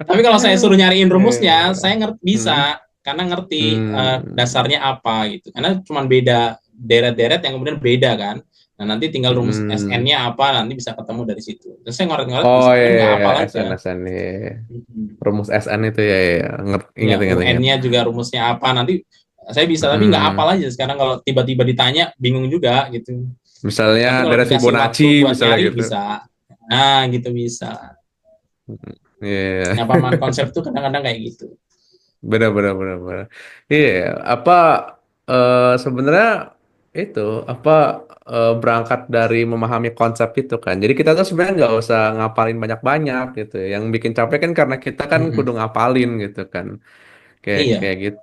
Tapi kalau saya suruh nyariin rumusnya, Eh, saya ngerti hmm, bisa, karena ngerti hmm, dasarnya apa gitu. Karena cuma beda deret-deret yang kemudian beda kan. Nah, nanti tinggal rumus hmm. SN-nya apa, nanti bisa ketemu dari situ. Terus saya ngoret-ngoret Oh bisa, iya, tapi iya, nggak iya. hafal aja. SN SN iya, iya. Mm-hmm. Rumus SN itu ya, ya, ya. Ya, Ingat, ingat, ingat. UN-nya juga rumusnya apa, nanti saya bisa tapi nggak Hmm. hafal aja. Sekarang kalau tiba-tiba ditanya bingung juga gitu. Misalnya Tapi kalau dari dikasih Fibonacci waktu buat misalnya nyari gitu. bisa. Nah, gitu bisa. Iya. Nah, paman konsep tuh kadang-kadang kayak gitu. Benar, benar, benar, benar. Iya, apa sebenarnya itu apa berangkat dari memahami konsep itu kan. Jadi kita tuh sebenarnya nggak usah ngapalin banyak-banyak gitu. Yang bikin capek kan karena kita kan kudu Mm-mm. ngapalin gitu kan. Kayak Iya. kayak gitu,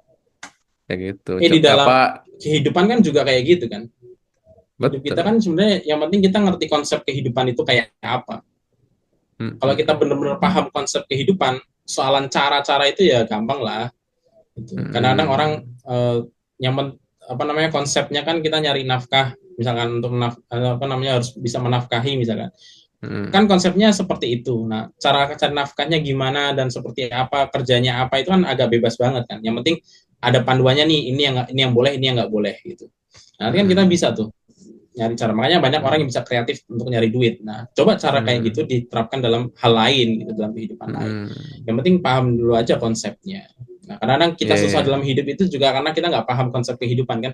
kayak gitu. Di Apa dalam kehidupan kan juga kayak gitu kan. Hidup kita betul. kan sebenarnya yang penting kita ngerti konsep kehidupan itu kayak apa. Mm, Kalau mm, kita benar-benar paham konsep kehidupan, soalan cara-cara itu ya gampang lah. Gitu. Kadang-kadang orang mm, nyaman, apa namanya, konsepnya kan kita nyari nafkah, misalkan untuk apa namanya, harus bisa menafkahi misalkan. mm, Kan konsepnya seperti itu. Nah, cara cari nafkahnya gimana dan seperti apa, kerjanya apa, itu kan agak bebas banget kan. Yang penting ada panduannya nih, ini yang boleh, ini yang nggak boleh gitu. Nah, nanti kan kita mm, bisa tuh nyari cara. Makanya banyak orang yang mm, bisa kreatif untuk nyari duit. Nah, coba cara kayak gitu mm, diterapkan dalam hal lain gitu, dalam kehidupan mm, lain. mm. Yang penting paham dulu aja konsepnya. Nah, kadang-kadang Iya, kita susah dalam iya. hidup itu juga karena kita nggak paham konsep kehidupan kan.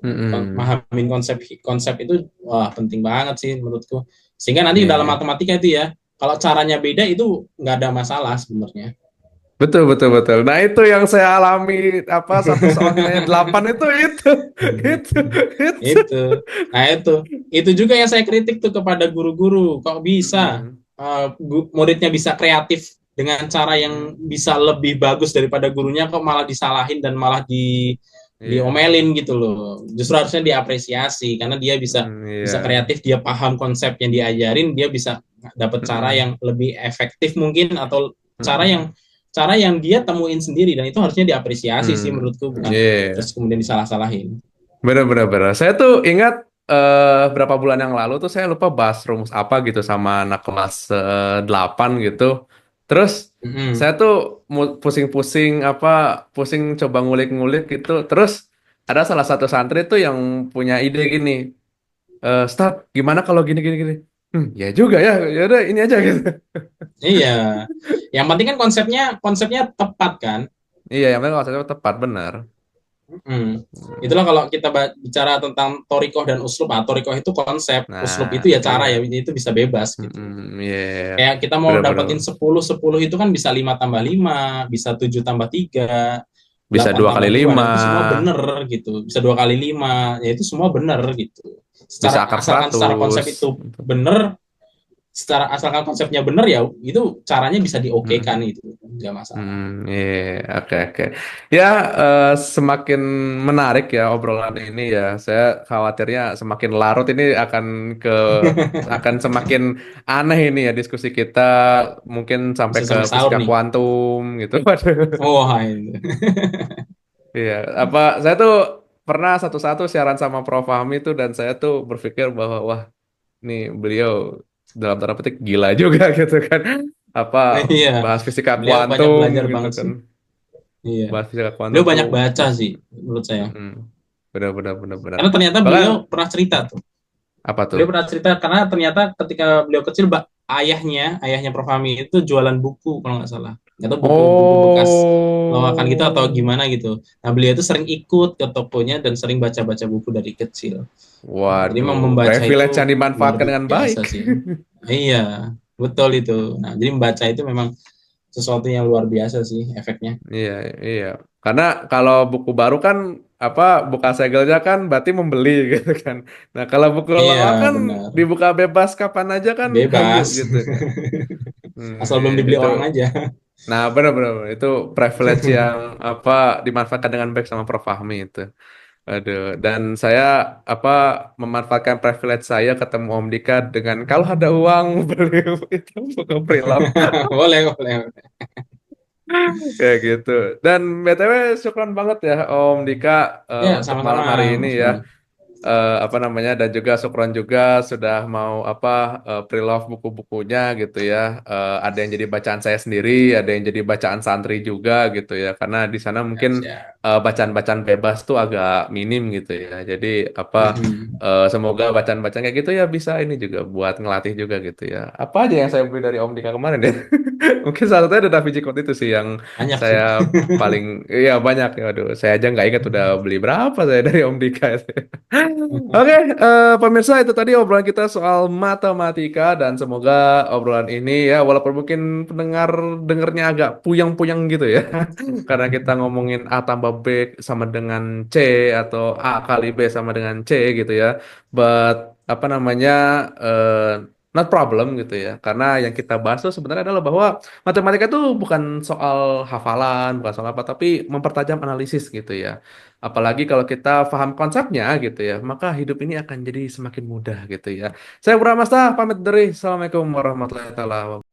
Mm, mm. Pahamin konsep konsep itu, wah, penting banget sih menurutku. Sehingga nanti Iya, dalam iya. matematika itu ya, kalau caranya beda itu nggak ada masalah sebenarnya. Betul, betul, betul. Nah, itu yang saya alami apa satu soal nilainya 8 itu Hmm, itu itu. itu. Nah, itu juga yang saya kritik tuh kepada guru-guru. Kok bisa Mm-mm. muridnya bisa kreatif dengan cara yang Mm. bisa lebih bagus daripada gurunya, kok malah disalahin dan malah Iya. diomelin gitu loh. Justru harusnya diapresiasi karena dia bisa Iya. bisa kreatif, dia paham konsep yang diajarin, dia bisa dapat cara Mm-mm. yang lebih efektif mungkin, atau cara Mm-mm. yang cara yang dia temuin sendiri, dan itu harusnya diapresiasi sih Mm. menurutku, bukan Iya. terus kemudian disalah-salahin. Benar, benar, benar. Saya tuh ingat berapa bulan yang lalu tuh saya lupa bahas rumus apa gitu sama anak kelas 8 gitu. Terus Mm-mm. saya tuh pusing-pusing apa pusing coba ngulik-ngulik gitu. Terus ada salah satu santri tuh yang punya ide gini. Start gimana kalau gini gini gini ya juga ya ya udah ini aja gitu. Iya, yang penting kan konsepnya tepat kan. Iya yang penting konsepnya tepat benar. Hmm. Itulah kalau kita bicara tentang torikoh dan uslub. Ah, torikoh itu konsep, uslub Nah itu ya cara iya. ya, itu bisa bebas gitu. Iya Kayak kita mau benar-benar dapetin 10 10 itu kan bisa 5 tambah 5, bisa 7 tambah 3, bisa 8 dua kali tambah 2. lima Nah, itu semua bener gitu. Bisa 2 kali 5, ya itu semua bener gitu. bisa Secara akar asalkan secara konsep 100 itu gitu. bener, secara asalkan konsepnya bener ya, itu caranya bisa Mm. diokekan gitu. Enggak masalah. Iya, oke, oke. Ya, semakin menarik ya obrolan ini ya. Saya khawatirnya semakin larut ini akan semakin aneh ini ya diskusi kita, mungkin sampai Bisa ke sampai sahur fisika nih. kuantum gitu. Waduh. Oh, itu. Iya, apa saya tuh pernah satu-satu siaran sama Prof. Fahmi tuh dan saya tuh berpikir bahwa wah, nih beliau dalam tanda petik gila juga gitu kan. apa Iya, bahas fisika beliau banyak kuantum belajar gitu banget kan. sih. Iya, Bahas fisika kuantum beliau tuh banyak baca sih menurut saya. mm-mm. Benar benar benar benar. Karena ternyata Bahkan beliau pernah cerita tuh. apa tuh? Beliau pernah cerita karena ternyata ketika beliau kecil, ayahnya Prof. Hami itu jualan buku kalau nggak salah. Nggak tahu buku-buku bekas lawakan gitu atau Oh, gimana gitu. Nah, beliau itu sering ikut ke tokonya dan sering baca-baca buku dari kecil. Jadi waduh, memang membaca privilege yang itu luar dimanfaatkan dengan baik. biasa sih. Iya, betul itu. Nah, jadi membaca itu memang sesuatu yang luar biasa sih efeknya. Iya, iya. Karena kalau buku baru kan apa buka segelnya kan berarti membeli gitu kan. Nah, kalau buku Iya, lama kan benar. dibuka bebas kapan aja kan hayu Bebas. gitu kan. Asal Iya, belum dibeli itu. orang aja. Nah, benar-benar itu privilege yang apa dimanfaatkan dengan baik sama Prof. Fahmi itu. Aduh, dan saya apa memanfaatkan privilege saya ketemu Om Dika dengan kalau ada uang beli itu buku preloved Boleh, boleh. kayak gitu. Dan BTW syukron banget ya Om Dika Ya, untuk sama-sama malam hari ini Mas ya. Bram. Apa namanya dan juga syukron juga sudah mau apa pre-love buku-bukunya gitu ya. Ada yang jadi bacaan saya sendiri, ada yang jadi bacaan santri juga gitu ya. Karena di sana mungkin Siap, siap. bacaan-bacaan bebas tuh agak minim gitu ya. Jadi apa Mhm. semoga bacaan-bacaan kayak gitu ya bisa ini juga buat ngelatih juga gitu ya. Apa aja yang saya beli dari Om Dika kemarin ya? Mungkin salah satunya ada Da Vinci Code itu sih yang Banyak sih. saya paling ya banyak ya. Aduh, saya aja nggak ingat udah beli berapa saya dari Om Dika. Oke, pemirsa itu tadi obrolan kita soal matematika dan semoga obrolan ini ya walaupun mungkin pendengar dengernya agak puyeng-puyeng gitu ya. Karena kita ngomongin A tambah B sama dengan C atau A kali B sama dengan C gitu ya. But apa namanya not problem gitu ya. Karena yang kita bahas tuh sebenarnya adalah bahwa matematika itu bukan soal hafalan, bukan soal apa, tapi mempertajam analisis gitu ya. Apalagi kalau kita paham konsepnya gitu ya, maka hidup ini akan jadi semakin mudah gitu ya. Saya Bram Masta, pamit dari. Assalamualaikum warahmatullahi wabarakatuh.